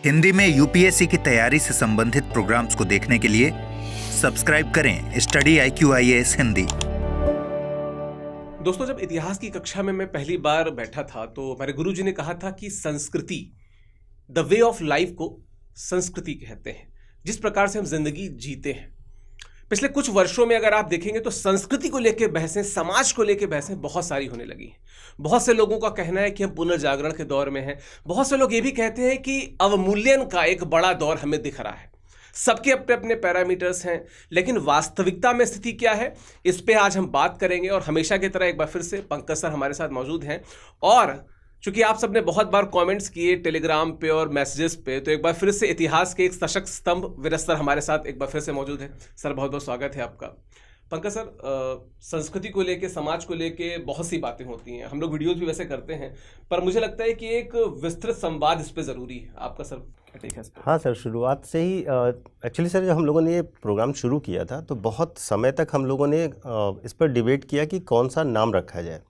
हिंदी में यूपीएससी की तैयारी से संबंधित प्रोग्राम्स को देखने के लिए सब्सक्राइब करें स्टडी IQIAS हिंदी। दोस्तों, जब इतिहास की कक्षा में मैं पहली बार बैठा था तो मेरे गुरुजी ने कहा था कि संस्कृति, द वे ऑफ लाइफ को संस्कृति कहते हैं, जिस प्रकार से हम जिंदगी जीते हैं। पिछले कुछ वर्षों में अगर आप देखेंगे तो संस्कृति को लेकर बहसें, समाज को लेकर बहसें बहुत सारी होने लगी हैं। बहुत से लोगों का कहना है कि हम पुनर्जागरण के दौर में हैं। बहुत से लोग ये भी कहते हैं कि अवमूल्यन का एक बड़ा दौर हमें दिख रहा है। सबके अपने अपने पैरामीटर्स हैं, लेकिन वास्तविकता में स्थिति क्या है, इस पे आज हम बात करेंगे। और हमेशा की तरह एक बार फिर से पंकज सर हमारे साथ मौजूद हैं। और चूंकि आप सबने बहुत बार कमेंट्स किए टेलीग्राम पे और मैसेजेस पे, तो एक बार फिर से इतिहास के एक सशक्त स्तंभ विरज सर हमारे साथ एक बार फिर से मौजूद है। सर बहुत बहुत स्वागत है आपका। पंकज सर, संस्कृति को लेके, समाज को लेके बहुत सी बातें होती हैं, हम लोग वीडियोज भी वैसे करते हैं, पर मुझे लगता है कि एक विस्तृत संवाद इस पे ज़रूरी है। आपका सर क्या टेक है इस पे? हाँ सर, शुरुआत से ही एक्चुअली सर जब हम लोगों ने ये प्रोग्राम शुरू किया था तो बहुत समय तक हम लोगों ने इस पर डिबेट किया कि कौन सा नाम रखा जाए।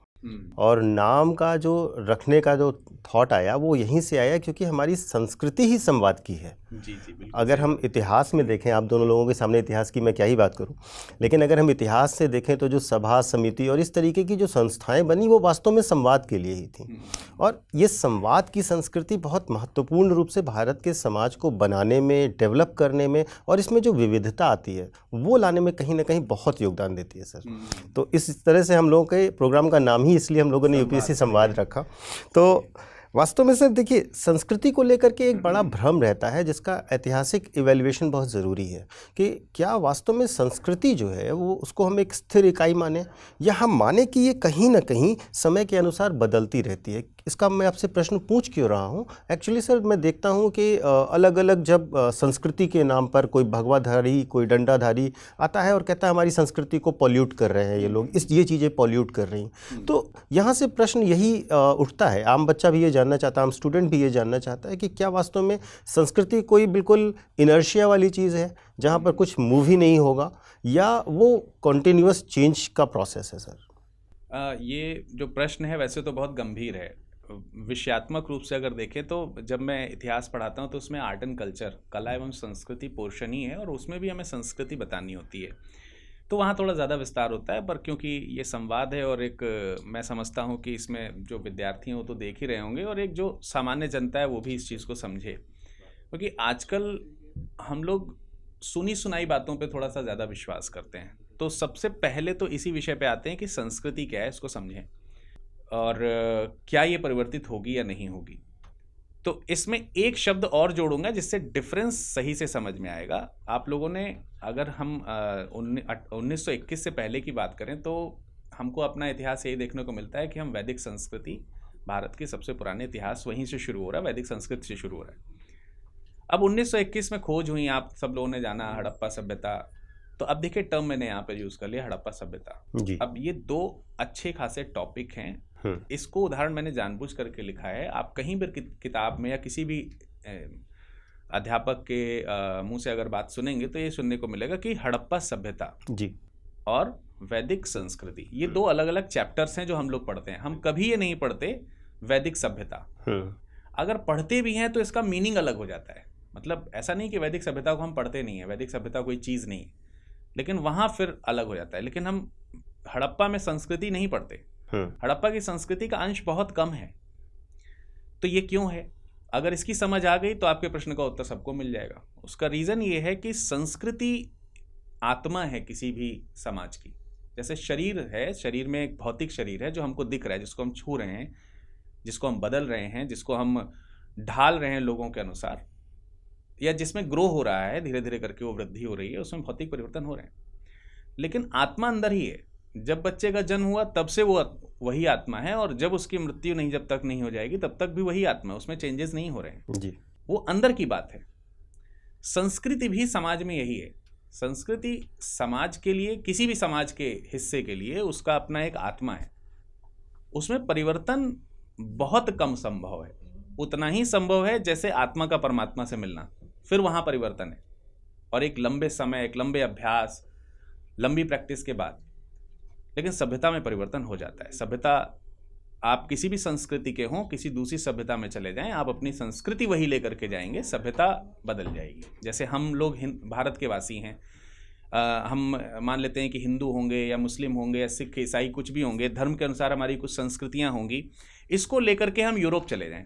और नाम का जो रखने का जो थॉट आया वो यहीं से आया क्योंकि हमारी संस्कृति ही संवाद की है। जी बिल्कुल। अगर हम इतिहास में देखें, आप दोनों लोगों के सामने इतिहास की मैं क्या ही बात करूं, लेकिन अगर हम इतिहास से देखें तो जो सभा समिति और इस तरीके की जो संस्थाएं बनी वो वास्तव में संवाद के लिए ही थी। और ये संवाद की संस्कृति बहुत महत्वपूर्ण रूप से भारत के समाज को बनाने में, डेवलप करने में और इसमें जो विविधता आती है वो लाने में कहीं ना कहीं बहुत योगदान देती है सर। तो इस तरह से हम लोगों के प्रोग्राम का नाम ही इसलिए हम लोगों ने यूपीएससी संवाद रखा। तो वास्तव में सर देखिए, संस्कृति को लेकर के एक बड़ा भ्रम रहता है जिसका ऐतिहासिक इवैल्यूएशन बहुत ज़रूरी है कि क्या वास्तव में संस्कृति जो है वो उसको हम एक स्थिर इकाई माने या हम माने कि ये कहीं ना कहीं समय के अनुसार बदलती रहती है। इसका मैं आपसे प्रश्न पूछ क्यों रहा हूँ, एक्चुअली सर मैं देखता हूँ कि अलग अलग जब संस्कृति के नाम पर कोई भगवाधारी, कोई डंडाधारी आता है और कहता है हमारी संस्कृति को पॉल्यूट कर रहे हैं ये लोग, ये चीज़ें पॉल्यूट कर रही हैं। तो यहाँ से प्रश्न यही उठता है, आम बच्चा भी ये जानना चाहता है, आम स्टूडेंट भी ये जानना चाहता है कि क्या वास्तव में संस्कृति कोई बिल्कुल इनर्शिया वाली चीज़ है जहाँ पर कुछ मूव ही नहीं होगा, या वो कॉन्टिन्यूअस चेंज का प्रोसेस है सर? ये जो प्रश्न है वैसे तो बहुत गंभीर है। विषयात्मक रूप से अगर देखें तो जब मैं इतिहास पढ़ाता हूँ तो उसमें आर्ट एंड कल्चर, कला एवं संस्कृति पोर्शन ही है और उसमें भी हमें संस्कृति बतानी होती है, तो वहाँ थोड़ा ज़्यादा विस्तार होता है। पर क्योंकि ये संवाद है और एक मैं समझता हूँ कि इसमें जो विद्यार्थी हैं वो तो देख ही रहे होंगे और एक जो सामान्य जनता है वो भी इस चीज़ को समझे, क्योंकि आजकल हम लोग सुनी सुनाई बातों पे थोड़ा सा ज़्यादा विश्वास करते हैं। तो सबसे पहले तो इसी विषय पे आते हैं कि संस्कृति क्या है, इसको समझें और क्या ये परिवर्तित होगी या नहीं होगी। तो इसमें एक शब्द और जोड़ूंगा जिससे डिफरेंस सही से समझ में आएगा। आप लोगों ने, अगर हम 1921 से पहले की बात करें तो हमको अपना इतिहास यही देखने को मिलता है कि हम वैदिक संस्कृति, भारत की सबसे पुराने इतिहास वहीं से शुरू हो रहा है, वैदिक संस्कृति से शुरू हो रहा है। अब 1921 में खोज हुई, आप सब लोगों ने जाना हड़प्पा सभ्यता। तो अब देखिए टर्म मैंने यहाँ पर यूज़ कर लिया, हड़प्पा सभ्यता। अब ये दो अच्छे खासे टॉपिक हैं। इसको उदाहरण मैंने जानबूझ करके लिखा है। आप कहीं भी किताब में या किसी भी अध्यापक के मुंह से अगर बात सुनेंगे तो ये सुनने को मिलेगा कि हड़प्पा सभ्यता जी और वैदिक संस्कृति, ये दो अलग अलग चैप्टर्स हैं जो हम लोग पढ़ते हैं। हम कभी ये नहीं पढ़ते वैदिक सभ्यता। अगर पढ़ते भी हैं तो इसका मीनिंग अलग हो जाता है। मतलब ऐसा नहीं कि वैदिक सभ्यता को हम पढ़ते नहीं है, वैदिक सभ्यता कोई चीज़ नहीं है, लेकिन वहाँ फिर अलग हो जाता है। लेकिन हम हड़प्पा में संस्कृति नहीं पढ़ते, हड़प्पा की संस्कृति का अंश बहुत कम है। तो ये क्यों है? अगर इसकी समझ आ गई तो आपके प्रश्न का उत्तर सबको मिल जाएगा। उसका रीज़न ये है कि संस्कृति आत्मा है किसी भी समाज की। जैसे शरीर है, शरीर में एक भौतिक शरीर है जो हमको दिख रहा है, जिसको हम छू रहे हैं, जिसको हम बदल रहे हैं, जिसको हम ढाल रहे हैं लोगों के अनुसार, या जिसमें ग्रो हो रहा है, धीरे धीरे करके वो वृद्धि हो रही है, उसमें भौतिक परिवर्तन हो रहे हैं। लेकिन आत्मा अंदर ही है। जब बच्चे का जन्म हुआ तब से वो वही आत्मा है, और जब उसकी मृत्यु नहीं, जब तक नहीं हो जाएगी तब तक भी वही आत्मा है, उसमें चेंजेस नहीं हो रहे हैं जी। वो अंदर की बात है। संस्कृति भी समाज में यही है। संस्कृति समाज के लिए, किसी भी समाज के हिस्से के लिए उसका अपना एक आत्मा है। उसमें परिवर्तन बहुत कम संभव है, उतना ही संभव है जैसे आत्मा का परमात्मा से मिलना, फिर वहाँ परिवर्तन है। और एक लंबे समय, एक लंबे अभ्यास, लंबी प्रैक्टिस के बाद। लेकिन सभ्यता में परिवर्तन हो जाता है। सभ्यता आप किसी भी संस्कृति के हों, किसी दूसरी सभ्यता में चले जाएं, आप अपनी संस्कृति वही लेकर के जाएंगे, सभ्यता बदल जाएगी। जैसे हम लोग भारत के वासी हैं, हम मान लेते हैं कि हिंदू होंगे या मुस्लिम होंगे या सिख ईसाई कुछ भी होंगे, धर्म के अनुसार हमारी कुछ संस्कृतियां होंगी, इसको लेकर के हम यूरोप चले जाएं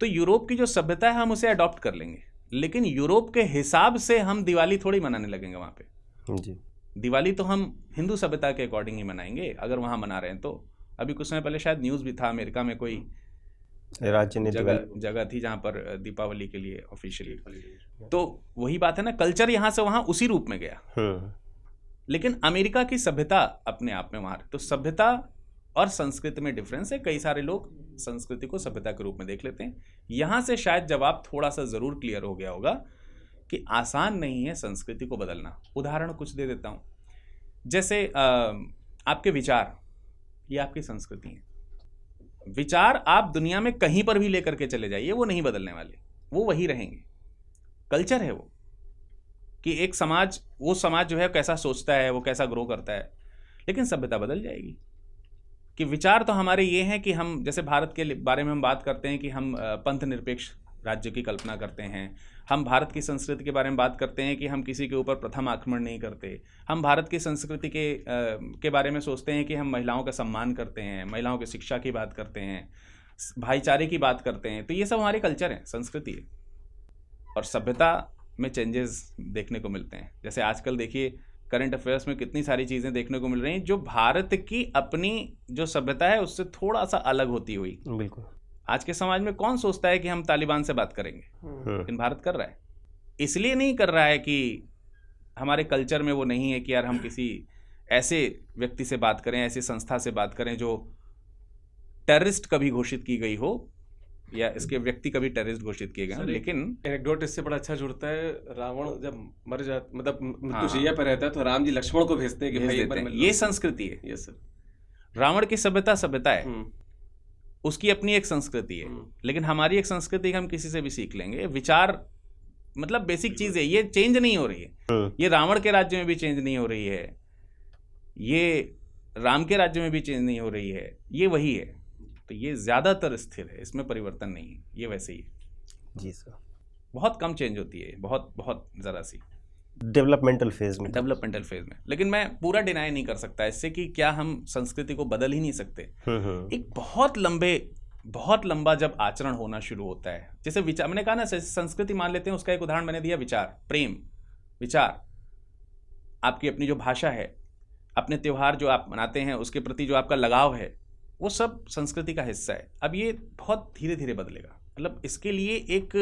तो यूरोप की जो सभ्यता है हम उसे अडॉप्ट कर लेंगे, लेकिन यूरोप के हिसाब से हम दिवाली थोड़ी मनाने लगेंगे वहाँ पे जी। दिवाली तो हम हिंदू सभ्यता के अकॉर्डिंग ही मनाएंगे अगर वहाँ मना रहे हैं तो। अभी कुछ समय पहले शायद न्यूज़ भी था, अमेरिका में कोई राज्य ने जगह थी जहाँ पर दीपावली के लिए ऑफिशियली, तो वही बात है ना, कल्चर यहाँ से वहाँ उसी रूप में गया। लेकिन अमेरिका की सभ्यता अपने आप में वहाँ, तो सभ्यता और संस्कृति में डिफरेंस है। कई सारे लोग संस्कृति को सभ्यता के रूप में देख लेते हैं। यहाँ से शायद जवाब थोड़ा सा ज़रूर क्लियर हो गया होगा कि आसान नहीं है संस्कृति को बदलना। उदाहरण कुछ दे देता हूँ, जैसे आपके विचार, ये आपकी संस्कृति है। विचार आप दुनिया में कहीं पर भी लेकर के चले जाइए, वो नहीं बदलने वाले, वो वही रहेंगे। कल्चर है वो, कि एक समाज, वो समाज जो है कैसा सोचता है, वो कैसा ग्रो करता है, लेकिन सभ्यता बदल जाएगी। कि विचार तो हमारे ये हैं कि हम, जैसे भारत के बारे में हम बात करते हैं कि हम पंथ निरपेक्ष राज्य की कल्पना करते हैं, हम भारत की संस्कृति के बारे में बात करते हैं कि हम किसी के ऊपर प्रथम आक्रमण नहीं करते, हम भारत की संस्कृति के बारे में सोचते हैं कि हम महिलाओं का सम्मान करते हैं, महिलाओं की शिक्षा की बात करते हैं, भाईचारे की बात करते हैं। तो ये सब हमारे कल्चर है, संस्कृति है। और सभ्यता में चेंजेस देखने को मिलते हैं। जैसे आजकल देखिए करंट अफेयर्स में कितनी सारी चीज़ें देखने को मिल रही हैं जो भारत की अपनी जो सभ्यता है उससे थोड़ा सा अलग होती हुई। बिल्कुल। आज के समाज में कौन सोचता है कि हम तालिबान से बात करेंगे, लेकिन भारत कर रहा है। इसलिए नहीं कर रहा है कि हमारे कल्चर में वो नहीं है कि यार हम किसी ऐसे व्यक्ति से बात करें, ऐसी संस्था से बात करें जो टेररिस्ट कभी घोषित की गई हो या इसके व्यक्ति कभी टेररिस्ट घोषित किए गए। लेकिन एनेक्डोट इससे बड़ा अच्छा जुड़ता है। रावण जब मर जाता, मतलब मृत्युशैया पर रहता है, तो राम जी लक्ष्मण को भेजते हैं कि भाई एक बार ये संस्कृति है। Yes sir. रावण की सभ्यता है, उसकी अपनी एक संस्कृति है, लेकिन हमारी एक संस्कृति हम किसी से भी सीख लेंगे। विचार मतलब बेसिक चीज है, ये चेंज नहीं हो रही है। ये रावण के राज्य में भी चेंज नहीं हो रही है, ये राम के राज्य में भी चेंज नहीं हो रही है, ये वही है। तो ये ज्यादातर स्थिर है, इसमें परिवर्तन नहीं है, ये वैसे ही है। जी सर। बहुत कम चेंज होती है, बहुत बहुत जरा सी डेवलपमेंटल फेज में। लेकिन मैं पूरा डिनाई नहीं कर सकता इससे कि क्या हम संस्कृति को बदल ही नहीं सकते। एक बहुत लंबा जब आचरण होना शुरू होता है, जैसे विचार, मैंने कहा ना संस्कृति मान लेते हैं, उसका एक उदाहरण मैंने दिया विचार, प्रेम, विचार, आपकी अपनी जो भाषा है, अपने त्योहार जो आप मनाते हैं उसके प्रति जो आपका लगाव है, वो सब संस्कृति का हिस्सा है। अब ये बहुत धीरे धीरे बदलेगा, मतलब इसके लिए एक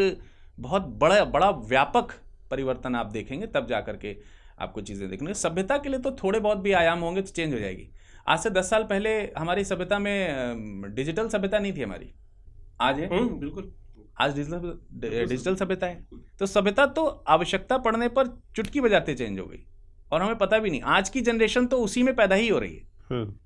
बहुत बड़ा व्यापक परिवर्तन आप देखेंगे, तब जा करके आपको चीज़ें देखने। सभ्यता के लिए तो थोड़े बहुत भी आयाम होंगे तो चेंज हो जाएगी। आज से 10 साल पहले हमारी सभ्यता में डिजिटल सभ्यता नहीं थी हमारी, आज है। बिल्कुल, आज डिजिटल सभ्यता है। तो सभ्यता तो आवश्यकता पड़ने पर चुटकी बजाते चेंज हो गई और हमें पता भी नहीं। आज की जनरेशन तो उसी में पैदा ही हो रही है,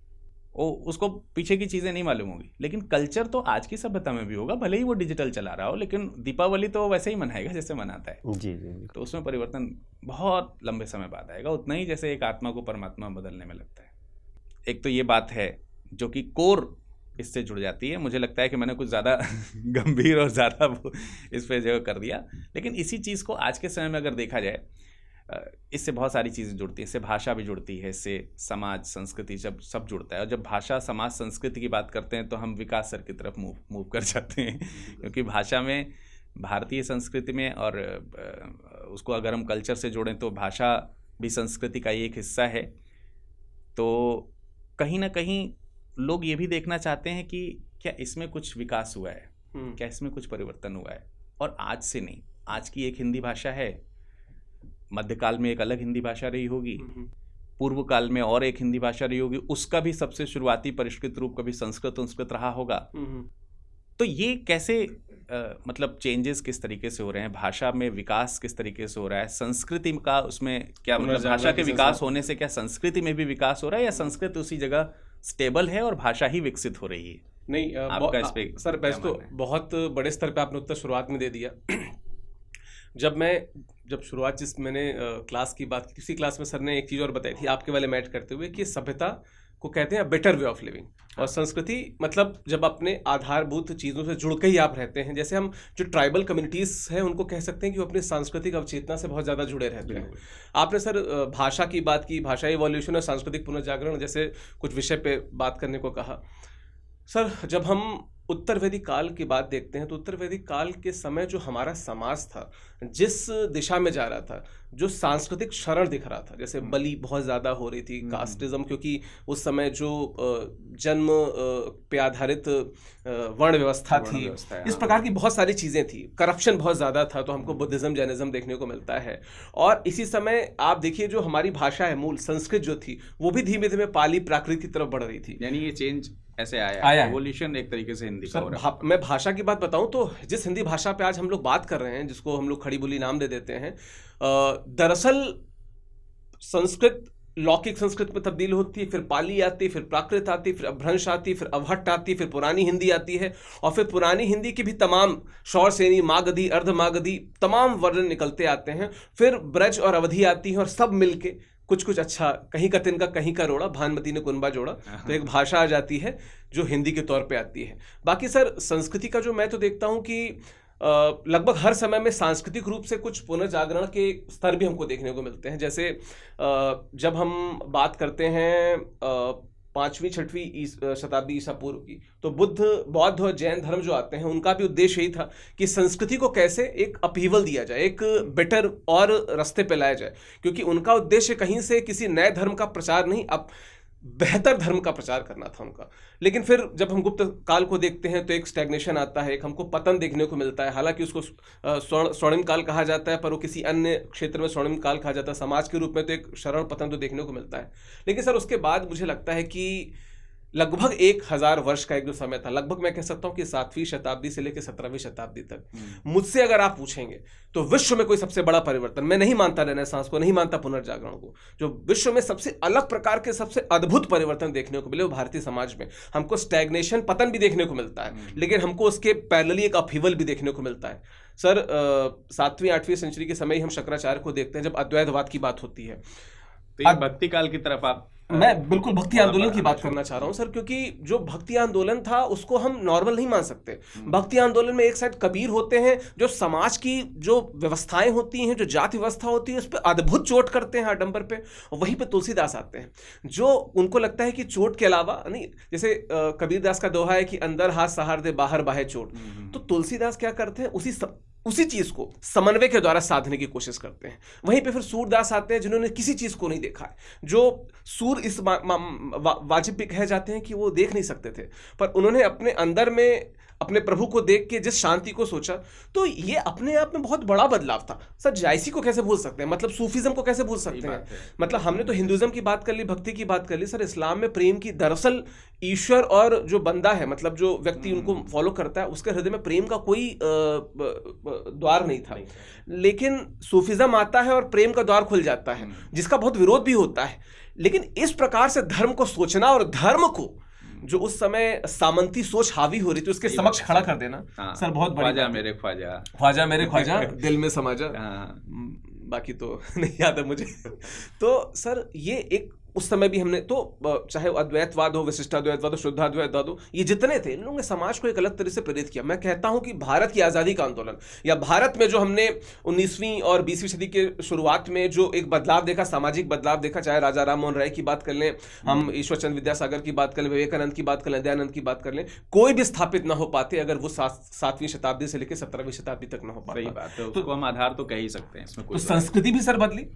उसको पीछे की चीज़ें नहीं मालूम होगी। लेकिन कल्चर तो आज की सभ्यता में भी होगा, भले ही वो डिजिटल चला रहा हो, लेकिन दीपावली तो वैसे ही मनाएगा जैसे मनाता है। जी। तो उसमें परिवर्तन बहुत लंबे समय बाद आएगा, उतना ही जैसे एक आत्मा को परमात्मा बदलने में लगता है। एक तो ये बात है जो कि कोर इससे जुड़ जाती है। मुझे लगता है कि मैंने कुछ ज़्यादा गंभीर और ज़्यादा इस पर जो कर दिया, लेकिन इसी चीज़ को आज के समय में अगर देखा जाए, इससे बहुत सारी चीज़ें जुड़ती हैं। इससे भाषा भी जुड़ती है, इससे समाज, संस्कृति, जब सब जुड़ता है। और जब भाषा, समाज, संस्कृति की बात करते हैं तो हम विकास सर की तरफ मूव कर जाते हैं, क्योंकि भाषा में, भारतीय संस्कृति में, और उसको अगर हम कल्चर से जोड़ें तो भाषा भी संस्कृति का एक हिस्सा है। तो कहीं ना कहीं लोग ये भी देखना चाहते हैं कि क्या इसमें कुछ विकास हुआ है, क्या इसमें कुछ परिवर्तन हुआ है। और आज से नहीं, आज की एक हिंदी भाषा है, मध्यकाल में एक अलग हिंदी भाषा रही होगी, पूर्व काल में और एक हिंदी भाषा रही होगी, उसका भी सबसे शुरुआती परिष्कृत रूप कभी संस्कृत रहा होगा। तो ये कैसे मतलब चेंजेस किस तरीके से हो रहे हैं, भाषा में विकास किस तरीके से हो रहा है, संस्कृति का उसमें क्या, मतलब भाषा के विकास होने से क्या संस्कृति में भी विकास हो रहा है, या संस्कृति उसी जगह स्टेबल है और भाषा ही विकसित हो रही है? नहीं, आपका इस पे सर वैसे तो बहुत बड़े स्तर पे आपने उत्तर शुरुआत में दे दिया। जब मैंने क्लास की बात की, उसी क्लास में सर ने एक चीज़ और बताई थी आपके वाले मैच करते हुए, कि सभ्यता को कहते हैं बेटर वे ऑफ लिविंग। और संस्कृति मतलब जब अपने आधारभूत चीज़ों से जुड़ के ही आप रहते हैं, जैसे हम जो ट्राइबल कम्युनिटीज़ हैं उनको कह सकते हैं कि वो अपनी सांस्कृतिक अवचेतना से बहुत ज़्यादा जुड़े रहते हैं। आपने सर भाषा की बात की, भाषा इवोल्यूशन और सांस्कृतिक पुनर्जागरण जैसे कुछ विषय पे बात करने को कहा। सर जब हम उत्तर वैदिक काल की बात देखते हैं तो उत्तर वैदिक काल के समय जो हमारा समाज था, जिस दिशा में जा रहा था, जो सांस्कृतिक क्षरण दिख रहा था, जैसे बलि बहुत ज़्यादा हो रही थी, कास्टिज्म, क्योंकि उस समय जो जन्म पे आधारित वर्ण व्यवस्था थी, इस प्रकार की बहुत सारी चीज़ें थी, करप्शन बहुत ज़्यादा था, तो हमको बुद्धिज़्म जैनिज़्म देखने को मिलता है। और इसी समय आप देखिए जो हमारी भाषा है मूल संस्कृत जो थी वो भी धीमे धीमे पाली प्राकृत की तरफ बढ़ रही थी। यानी ये चेंज ऐसे आया एवोल्यूशन एक तरीके से हिंदी का हो रहा है। मैं भाषा की बात बताऊं तो जिस हिंदी भाषा पे आज हम लोग बात कर रहे हैं, जिसको हम लोग खड़ी बोली नाम दे देते हैं, दरअसल संस्कृत लौकिक संस्कृत में तब्दील होती है, फिर पाली आती, फिर प्राकृत आती, फिर अभ्रंश आती, फिर अवहट्ट आती, फिर पुरानी हिंदी आती है, और फिर पुरानी हिंदी की भी तमाम शौरसेनी, मागधी, अर्धमागधी तमाम वर्जन निकलते आते हैं। फिर ब्रज और अवधि आती है और सब मिलके कुछ कुछ अच्छा, कहीं का तिनका कहीं का रोड़ा, भानुमति ने कुनबा जोड़ा, तो एक भाषा आ जाती है जो हिंदी के तौर पे आती है। बाकी सर संस्कृति का जो मैं तो देखता हूँ कि लगभग हर समय में सांस्कृतिक रूप से कुछ पुनर्जागरण के स्तर भी हमको देखने को मिलते हैं। जैसे जब हम बात करते हैं 5वीं 6वीं शताब्दी ईसा पूर्व की, तो बुद्ध, बौद्ध और जैन धर्म जो आते हैं उनका भी उद्देश्य यही था कि संस्कृति को कैसे एक अपहीवल दिया जाए, एक बेटर और रास्ते पे लाया जाए, क्योंकि उनका उद्देश्य कहीं से किसी नए धर्म का प्रचार नहीं, अब बेहतर धर्म का प्रचार करना था उनका। लेकिन फिर जब हम गुप्त काल को देखते हैं तो एक स्टैग्नेशन आता है, एक हमको पतन देखने को मिलता है। हालांकि उसको स्वर्णिम काल कहा जाता है, पर वो किसी अन्य क्षेत्र में स्वर्णिम काल कहा जाता है, समाज के रूप में तो एक शरण पतन तो देखने को मिलता है। लेकिन सर उसके बाद मुझे लगता है कि लगभग 1000 वर्ष का एक जो समय था, लगभग मैं कह सकता हूँ कि 7वीं शताब्दी से लेकर 17वीं शताब्दी तक, मुझसे अगर आप पूछेंगे तो विश्व में कोई सबसे बड़ा परिवर्तन, मैं नहीं मानता रेनेसांस को, नहीं मानता पुनर्जागरण को, जो विश्व में सबसे अलग प्रकार के सबसे अद्भुत परिवर्तन देखने को मिले वो भारतीय समाज में। हमको स्टैग्नेशन, पतन भी देखने को मिलता है, लेकिन हमको उसके पैरेलली एक अपहीवल भी देखने को मिलता है। सर 7वीं 8वीं सेंचुरी के समय ही हम शंकराचार्य को देखते हैं जब अद्वैतवाद की बात होती है। तो ये भक्ति काल की तरफ आप, मैं बिल्कुल भक्ति आंदोलन की बात करना चाह रहा हूँ सर, क्योंकि जो भक्ति आंदोलन था उसको हम नॉर्मल नहीं मान सकते। भक्ति आंदोलन में एक साइड कबीर होते हैं जो समाज की जो व्यवस्थाएं होती हैं, जो जाति व्यवस्था होती है, उस पर अद्भुत चोट करते हैं आडंबर पे, और वहीं पे तुलसीदास आते हैं जो उनको लगता है कि चोट के अलावा नहीं, जैसे कबीर दास का दोहा है कि अंदर हाथ सहार दे बाहर बाहे चोट, तो तुलसीदास क्या करते हैं उसी चीज को समन्वय के द्वारा साधने की कोशिश करते हैं। वहीं पे फिर सूरदास आते हैं जिन्होंने किसी चीज को नहीं देखा है, जो सूर इस वाजिब भी कहे जाते हैं कि वो देख नहीं सकते थे, पर उन्होंने अपने अंदर में अपने प्रभु को देख के जिस शांति को सोचा, तो ये अपने आप में बहुत बड़ा बदलाव था। सर जायसी को कैसे भूल सकते हैं, मतलब सूफीज्म को कैसे भूल सकते हैं, मतलब हमने तो हिंदुइज्म की बात कर ली, भक्ति की बात कर ली, सर इस्लाम में प्रेम की, दरअसल ईश्वर और जो बंदा है, मतलब जो व्यक्ति उनको फॉलो करता है, उसके हृदय में प्रेम का कोई द्वार नहीं था। लेकिन सूफीज्म आता है और प्रेम का द्वार खुल जाता है, जिसका बहुत विरोध भी होता है। लेकिन इस प्रकार से धर्म को सोचना और धर्म को जो उस समय सामंती सोच हावी हो रही थी उसके समक्ष खड़ा कर देना, सर बहुत बड़ी ख्वाजा मेरे ख्वाजा, ख्वाजा मेरे ख्वाजा दिल में समा जा, बाकी तो नहीं याद है मुझे। तो सर ये एक उस समय भी हमने तो, चाहे अद्वैतवाद हो, विशिष्टाद्वैतवाद हो, शुद्धाद्वैतवाद हो, ये जितने थे, इन लोगों ने समाज को एक अलग तरह से प्रेरित किया। मैं कहता हूं कि भारत की आज़ादी का आंदोलन, या भारत में जो हमने 19वीं और 20वीं सदी के शुरुआत में जो एक बदलाव देखा, सामाजिक बदलाव देखा, चाहे राजा राम मोहन राय की बात कर लें, हम ईश्वर चंद्र विद्यासागर की बात कर लें, विवेकानंद की बात कर लें, दयानंद की बात कर लें, कोई भी स्थापित ना हो पाते अगर वो 7वीं शताब्दी से लेकर 17वीं शताब्दी तक ना हो पाते। सही बात है, तो हम आधार तो कह ही सकते हैं इसमें। तो संस्कृति भी सर बदली,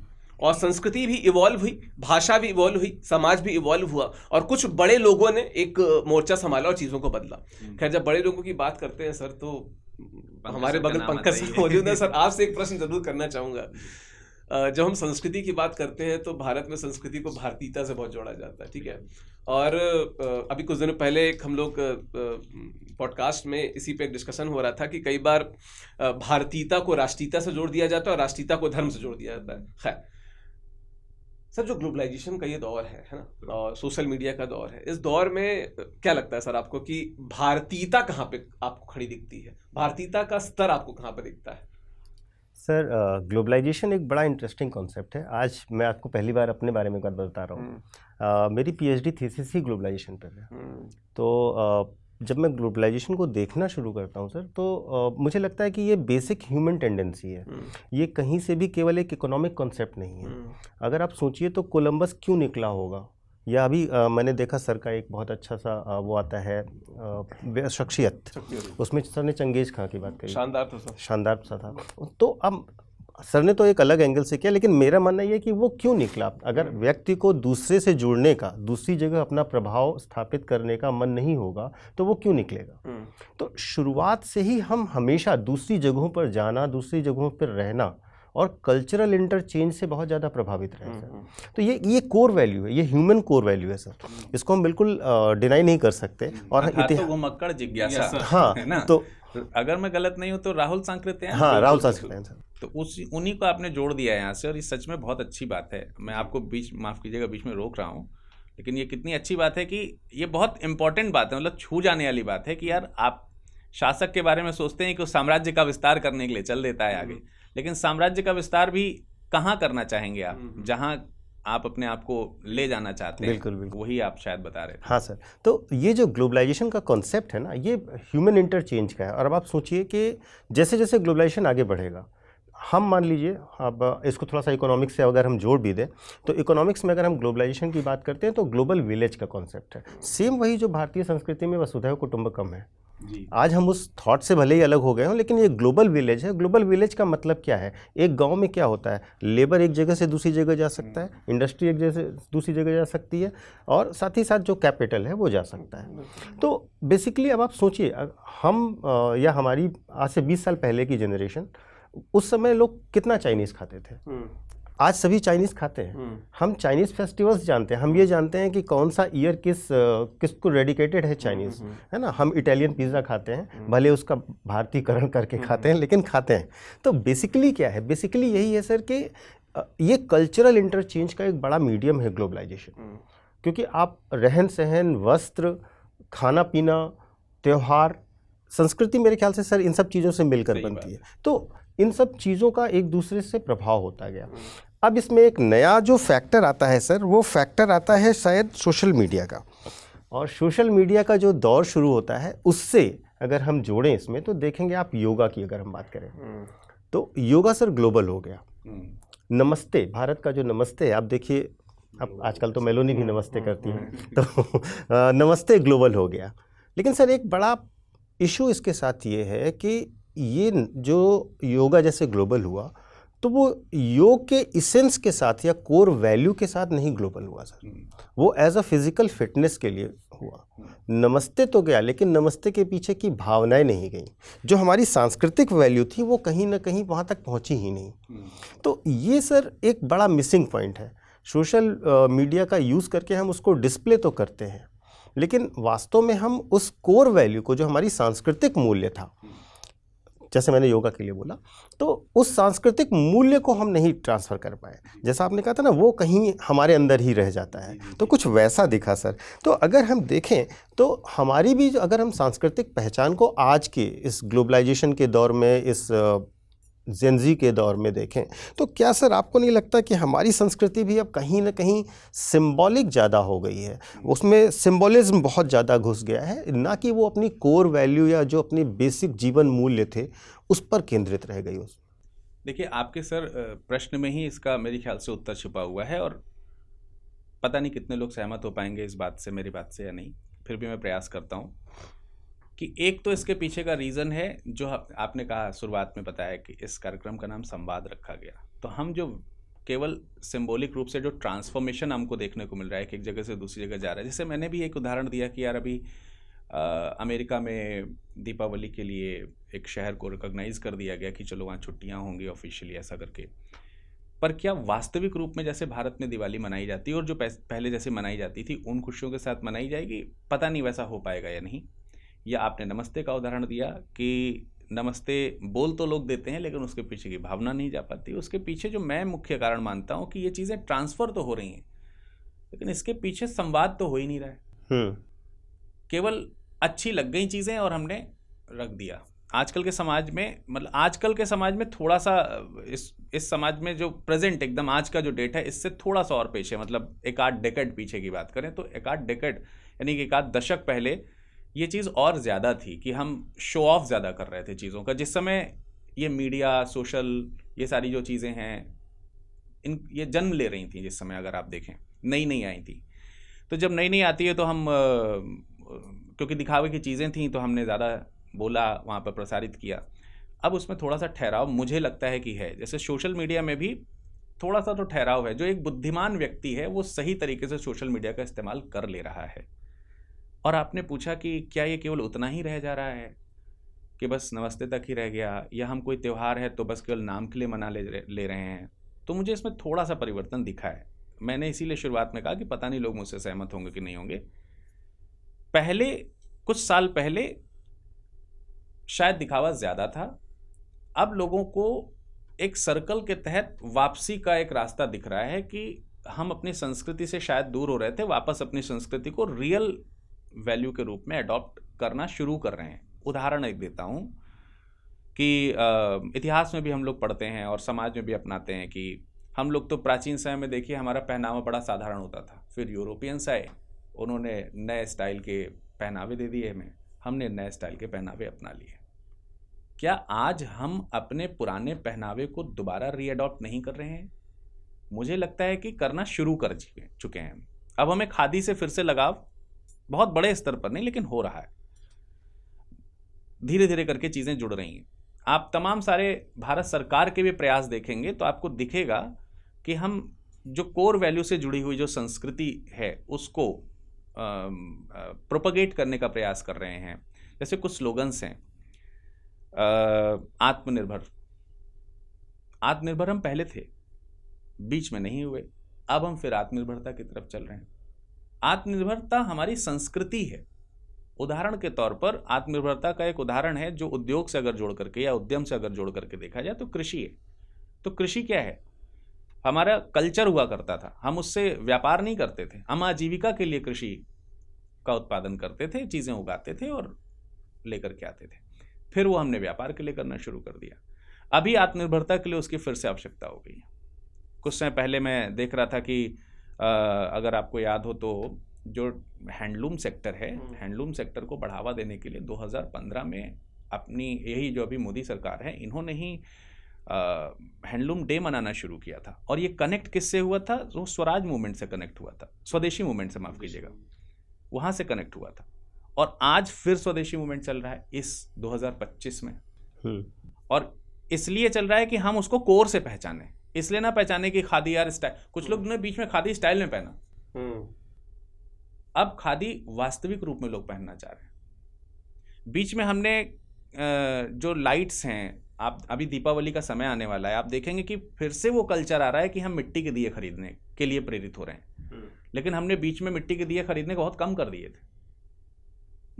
और संस्कृति भी इवॉल्व हुई, भाषा भी इवॉल्व हुई, समाज भी इवॉल्व हुआ, और कुछ बड़े लोगों ने एक मोर्चा संभाला और चीज़ों को बदला। खैर जब बड़े लोगों की बात करते हैं सर, तो हमारे बगल पंकज सर मौजूद है। सर आपसे एक प्रश्न जरूर करना चाहूँगा। जब हम संस्कृति की बात करते हैं तो भारत में संस्कृति को भारतीयता से बहुत जोड़ा जाता है, ठीक है। और अभी कुछ दिनों पहले एक हम लोग पॉडकास्ट में इसी पे एक डिस्कशन हो रहा था कि कई बार भारतीयता को राष्ट्रीयता से जोड़ दिया जाता है और राष्ट्रीयता को धर्म से जोड़ दिया जाता है। खैर सर जो ग्लोबलाइजेशन का ये दौर है ना, और सोशल मीडिया का दौर है, इस दौर में क्या लगता है सर आपको कि भारतीयता कहाँ पे आपको खड़ी दिखती है, भारतीयता का स्तर आपको कहाँ पे दिखता है? सर ग्लोबलाइजेशन एक बड़ा इंटरेस्टिंग कॉन्सेप्ट है। आज मैं आपको पहली बार अपने बारे में एक बात बता रहा हूँ। मेरी पीएचडी थीसिस ही ग्लोबलाइजेशन पर है। तो जब मैं ग्लोबलाइजेशन को देखना शुरू करता हूँ सर, तो मुझे लगता है कि ये बेसिक ह्यूमन टेंडेंसी है। ये कहीं से भी केवल एक इकोनॉमिक कॉन्सेप्ट नहीं है। अगर आप सोचिए तो कोलंबस क्यों निकला होगा, या अभी मैंने देखा सर का एक बहुत अच्छा सा वो आता है शख्सियत, उसमें सर ने चंगेज खां की बात करी, शानदार सा था। तो अब सर ने तो एक अलग एंगल से किया, लेकिन मेरा मानना ये है कि वो क्यों निकला। अगर व्यक्ति को दूसरे से जुड़ने का, दूसरी जगह अपना प्रभाव स्थापित करने का मन नहीं होगा तो वो क्यों निकलेगा। तो शुरुआत से ही हम हमेशा दूसरी जगहों पर जाना, दूसरी जगहों पर रहना और कल्चरल इंटरचेंज से बहुत ज़्यादा प्रभावित रहे सर। तो ये कोर वैल्यू है, ये ह्यूमन कोर वैल्यू है सर, इसको हम बिल्कुल डिनाई नहीं कर सकते। और घुमक्कड़ जिज्ञासा, हाँ है ना। तो अगर मैं गलत नहीं हूँ तो राहुल सांकृत्य हैं। हाँ, राहुल सांकृत्य हैं सर। तो उन्हीं को आपने जोड़ दिया है यहाँ से, और ये सच में बहुत अच्छी बात है। मैं आपको माफ़ कीजिएगा, बीच में रोक रहा हूँ, लेकिन ये कितनी अच्छी बात है कि ये बहुत इंपॉर्टेंट बात है, मतलब छू जाने वाली बात है कि यार आप शासक के बारे में सोचते हैं कि उस साम्राज्य का विस्तार करने के लिए चल देता है आगे, लेकिन साम्राज्य का विस्तार भी कहाँ करना चाहेंगे आप, जहाँ आप अपने आप को ले जाना चाहते हैं। बिल्कुल बिल्कुल, वही आप शायद बता रहे थे। हाँ सर, तो ये जो ग्लोबलाइजेशन का कॉन्सेप्ट है ना, ये ह्यूमन इंटरचेंज का है। और अब आप सोचिए कि जैसे जैसे ग्लोबलाइजेशन आगे बढ़ेगा, हम मान लीजिए, अब इसको थोड़ा सा इकोनॉमिक्स से अगर हम जोड़ भी दें, तो इकोनॉमिक्स में अगर हम ग्लोबलाइजेशन की बात करते हैं तो ग्लोबल विलेज का कॉन्सेप्ट है। सेम वही जो भारतीय संस्कृति में वसुधैव कुटुंबकम है। आज हम उस थॉट से भले ही अलग हो गए हों, लेकिन ये ग्लोबल विलेज है। ग्लोबल विलेज का मतलब क्या है? एक गांव में क्या होता है, लेबर एक जगह से दूसरी जगह जा सकता है, इंडस्ट्री एक जगह से दूसरी जगह जा सकती है, और साथ ही साथ जो कैपिटल है वो जा सकता है। तो बेसिकली अब आप सोचिए, हम या हमारी आज से 20 साल पहले की जनरेशन, उस समय लोग कितना चाइनीज़ खाते थे। आज सभी चाइनीज़ खाते हैं। हम चाइनीज़ फेस्टिवल्स जानते हैं, हम ये जानते हैं कि कौन सा ईयर किसको डेडिकेटेड है चाइनीज़, है ना। हम इटालियन पिज़्ज़ा खाते हैं, भले उसका भारतीयकरण करके खाते हैं, लेकिन खाते हैं। तो बेसिकली क्या है? बेसिकली यही है सर कि ये कल्चरल इंटरचेंज का एक बड़ा मीडियम है ग्लोबलाइजेशन, क्योंकि आप रहन सहन, वस्त्र, खाना पीना, त्यौहार, संस्कृति, मेरे ख्याल से सर इन सब चीज़ों से मिलकर बनती है। तो इन सब चीज़ों का एक दूसरे से प्रभाव होता गया। अब इसमें एक नया जो फैक्टर आता है सर, वो फैक्टर आता है शायद सोशल मीडिया का। और सोशल मीडिया का जो दौर शुरू होता है, उससे अगर हम जोड़ें इसमें, तो देखेंगे आप योगा की अगर हम बात करें तो योगा सर ग्लोबल हो गया। नमस्ते, भारत का जो नमस्ते है, आप देखिए, अब आजकल तो मेलोनी भी नमस्ते करती है, तो नमस्ते ग्लोबल हो गया। लेकिन सर एक बड़ा इशू इसके साथ ये है कि ये जो योगा जैसे ग्लोबल हुआ, तो वो योग के इसेंस के साथ या कोर वैल्यू के साथ नहीं ग्लोबल हुआ सर, वो एज अ फिजिकल फिटनेस के लिए हुआ। नमस्ते तो गया, लेकिन नमस्ते के पीछे की भावनाएं नहीं गई। जो हमारी सांस्कृतिक वैल्यू थी वो कहीं ना कहीं वहाँ तक पहुँची ही नहीं। तो ये सर एक बड़ा मिसिंग पॉइंट है। सोशल मीडिया का यूज़ करके हम उसको डिस्प्ले तो करते हैं, लेकिन वास्तव में हम उस कोर वैल्यू को, जो हमारी सांस्कृतिक मूल्य था, जैसे मैंने योगा के लिए बोला, तो उस सांस्कृतिक मूल्य को हम नहीं ट्रांसफ़र कर पाए। जैसा आपने कहा था ना, वो कहीं हमारे अंदर ही रह जाता है। तो कुछ वैसा दिखा सर। तो अगर हम देखें तो हमारी भी, अगर हम सांस्कृतिक पहचान को आज के इस ग्लोबलाइजेशन के दौर में, इस जेनजी के दौर में देखें, तो क्या सर आपको नहीं लगता कि हमारी संस्कृति भी अब कहीं ना कहीं सिंबॉलिक ज़्यादा हो गई है? उसमें सिंबॉलिज्म बहुत ज़्यादा घुस गया है, ना कि वो अपनी कोर वैल्यू या जो अपनी बेसिक जीवन मूल्य थे उस पर केंद्रित रह गई। देखिए, आपके सर प्रश्न में ही इसका मेरे ख्याल से उत्तर छुपा हुआ है, और पता नहीं कितने लोग सहमत हो पाएंगे इस बात से, मेरी बात से या नहीं, फिर भी मैं प्रयास करता हूँ कि एक तो इसके पीछे का रीज़न है, जो आपने कहा शुरुआत में बताया कि इस कार्यक्रम का नाम संवाद रखा गया। तो हम जो केवल सिंबॉलिक रूप से जो ट्रांसफॉर्मेशन हमको देखने को मिल रहा है कि एक जगह से दूसरी जगह जा रहा है, जैसे मैंने भी एक उदाहरण दिया कि यार अभी अमेरिका में दीपावली के लिए एक शहर को रिकॉग्नाइज़ कर दिया गया कि चलो वहाँ छुट्टियाँ होंगी ऑफिशियली, ऐसा करके। पर क्या वास्तविक रूप में जैसे भारत में दिवाली मनाई जाती है और जो पहले जैसे मनाई जाती थी, उन खुशियों के साथ मनाई जाएगी? पता नहीं वैसा हो पाएगा या नहीं। या आपने नमस्ते का उदाहरण दिया कि नमस्ते बोल तो लोग देते हैं, लेकिन उसके पीछे की भावना नहीं जा पाती। उसके पीछे जो मैं मुख्य कारण मानता हूँ कि ये चीज़ें ट्रांसफ़र तो हो रही हैं, लेकिन इसके पीछे संवाद तो हो ही नहीं रहा है। केवल अच्छी लग गई चीज़ें और हमने रख दिया, आजकल के समाज में, मतलब आजकल के समाज में थोड़ा सा इस समाज में जो प्रेजेंट एकदम आज का जो डेट है इससे थोड़ा सा और पेश है। मतलब एक आध डेकेड पीछे की बात करें तो एक आध डेकेड यानी कि एक आध दशक पहले ये चीज़ और ज़्यादा थी कि हम शो ऑफ ज़्यादा कर रहे थे चीज़ों का। जिस समय ये मीडिया, सोशल, ये सारी जो चीज़ें हैं ये जन्म ले रही थी, जिस समय अगर आप देखें नई नई आई थी, तो जब नई नई आती है तो हम क्योंकि दिखावे की चीज़ें थी तो हमने ज़्यादा बोला, वहाँ पर प्रसारित किया। अब उसमें थोड़ा सा ठहराव मुझे लगता है कि है। जैसे सोशल मीडिया में भी थोड़ा सा तो ठहराव है। जो एक बुद्धिमान व्यक्ति है वो सही तरीके से सोशल मीडिया का इस्तेमाल कर ले रहा है। और आपने पूछा कि क्या ये केवल उतना ही रह जा रहा है कि बस नमस्ते तक ही रह गया, या हम कोई त्यौहार है तो बस केवल नाम के लिए मना ले रहे हैं। तो मुझे इसमें थोड़ा सा परिवर्तन दिखा है। मैंने इसीलिए शुरुआत में कहा कि पता नहीं लोग मुझसे सहमत होंगे कि नहीं होंगे। पहले कुछ साल पहले शायद दिखावा ज़्यादा था। अब लोगों को एक सर्कल के तहत वापसी का एक रास्ता दिख रहा है कि हम अपनी संस्कृति से शायद दूर हो रहे थे, वापस अपनी संस्कृति को रियल वैल्यू के रूप में अडॉप्ट करना शुरू कर रहे हैं। उदाहरण एक देता हूँ कि इतिहास में भी हम लोग पढ़ते हैं और समाज में भी अपनाते हैं कि हम लोग तो प्राचीन समय में देखिए हमारा पहनावा बड़ा साधारण होता था। फिर यूरोपियंस आए, उन्होंने नए स्टाइल के पहनावे दे दिए हमें, हमने नए स्टाइल के पहनावे अपना लिए। क्या आज हम अपने पुराने पहनावे को दोबारा रीअडॉप्ट नहीं कर रहे हैं? मुझे लगता है कि करना शुरू कर चुके हैं। अब हमें खादी से फिर से लगाव, बहुत बड़े स्तर पर नहीं लेकिन हो रहा है। धीरे धीरे करके चीज़ें जुड़ रही हैं। आप तमाम सारे भारत सरकार के भी प्रयास देखेंगे तो आपको दिखेगा कि हम जो कोर वैल्यू से जुड़ी हुई जो संस्कृति है उसको प्रोपगेट करने का प्रयास कर रहे हैं। जैसे कुछ स्लोगन्स हैं, आत्मनिर्भर हम पहले थे, बीच में नहीं हुए, अब हम फिर आत्मनिर्भरता की तरफ चल रहे हैं। आत्मनिर्भरता हमारी संस्कृति है। उदाहरण के तौर पर आत्मनिर्भरता का एक उदाहरण है जो उद्योग से अगर जोड़ करके या उद्यम से अगर जोड़ करके देखा जाए तो कृषि है। तो कृषि क्या है? हमारा कल्चर हुआ करता था, हम उससे व्यापार नहीं करते थे, हम आजीविका के लिए कृषि का उत्पादन करते थे, चीज़ें उगाते थे और लेकर के आते थे। फिर वो हमने व्यापार के लिए करना शुरू कर दिया। अभी आत्मनिर्भरता के लिए उसकी फिर से आवश्यकता हो गई है। कुछ समय पहले मैं देख रहा था कि अगर आपको याद हो तो जो हैंडलूम सेक्टर है, हैंडलूम सेक्टर को बढ़ावा देने के लिए 2015 में अपनी यही जो अभी मोदी सरकार है इन्होंने ही हैंडलूम डे मनाना शुरू किया था। और ये कनेक्ट किससे हुआ था? वो स्वराज मूवमेंट से कनेक्ट हुआ था, स्वदेशी मूवमेंट से, माफ़ कीजिएगा, वहाँ से कनेक्ट हुआ था। और आज फिर स्वदेशी मूवमेंट चल रहा है इस 2025 में। और इसलिए चल रहा है कि हम उसको कोर से पहचाने, इसलिए ना पहचाने कि खादी यार स्टाइल। कुछ लोग ने बीच में खादी स्टाइल में पहना, अब खादी वास्तविक रूप में लोग पहनना चाह रहे हैं। बीच में हमने जो लाइट्स हैं, आप अभी दीपावली का समय आने वाला है, आप देखेंगे कि फिर से वो कल्चर आ रहा है कि हम मिट्टी के दिए खरीदने के लिए प्रेरित हो रहे हैं। लेकिन हमने बीच में मिट्टी के दिए खरीदने को बहुत कम कर दिए थे।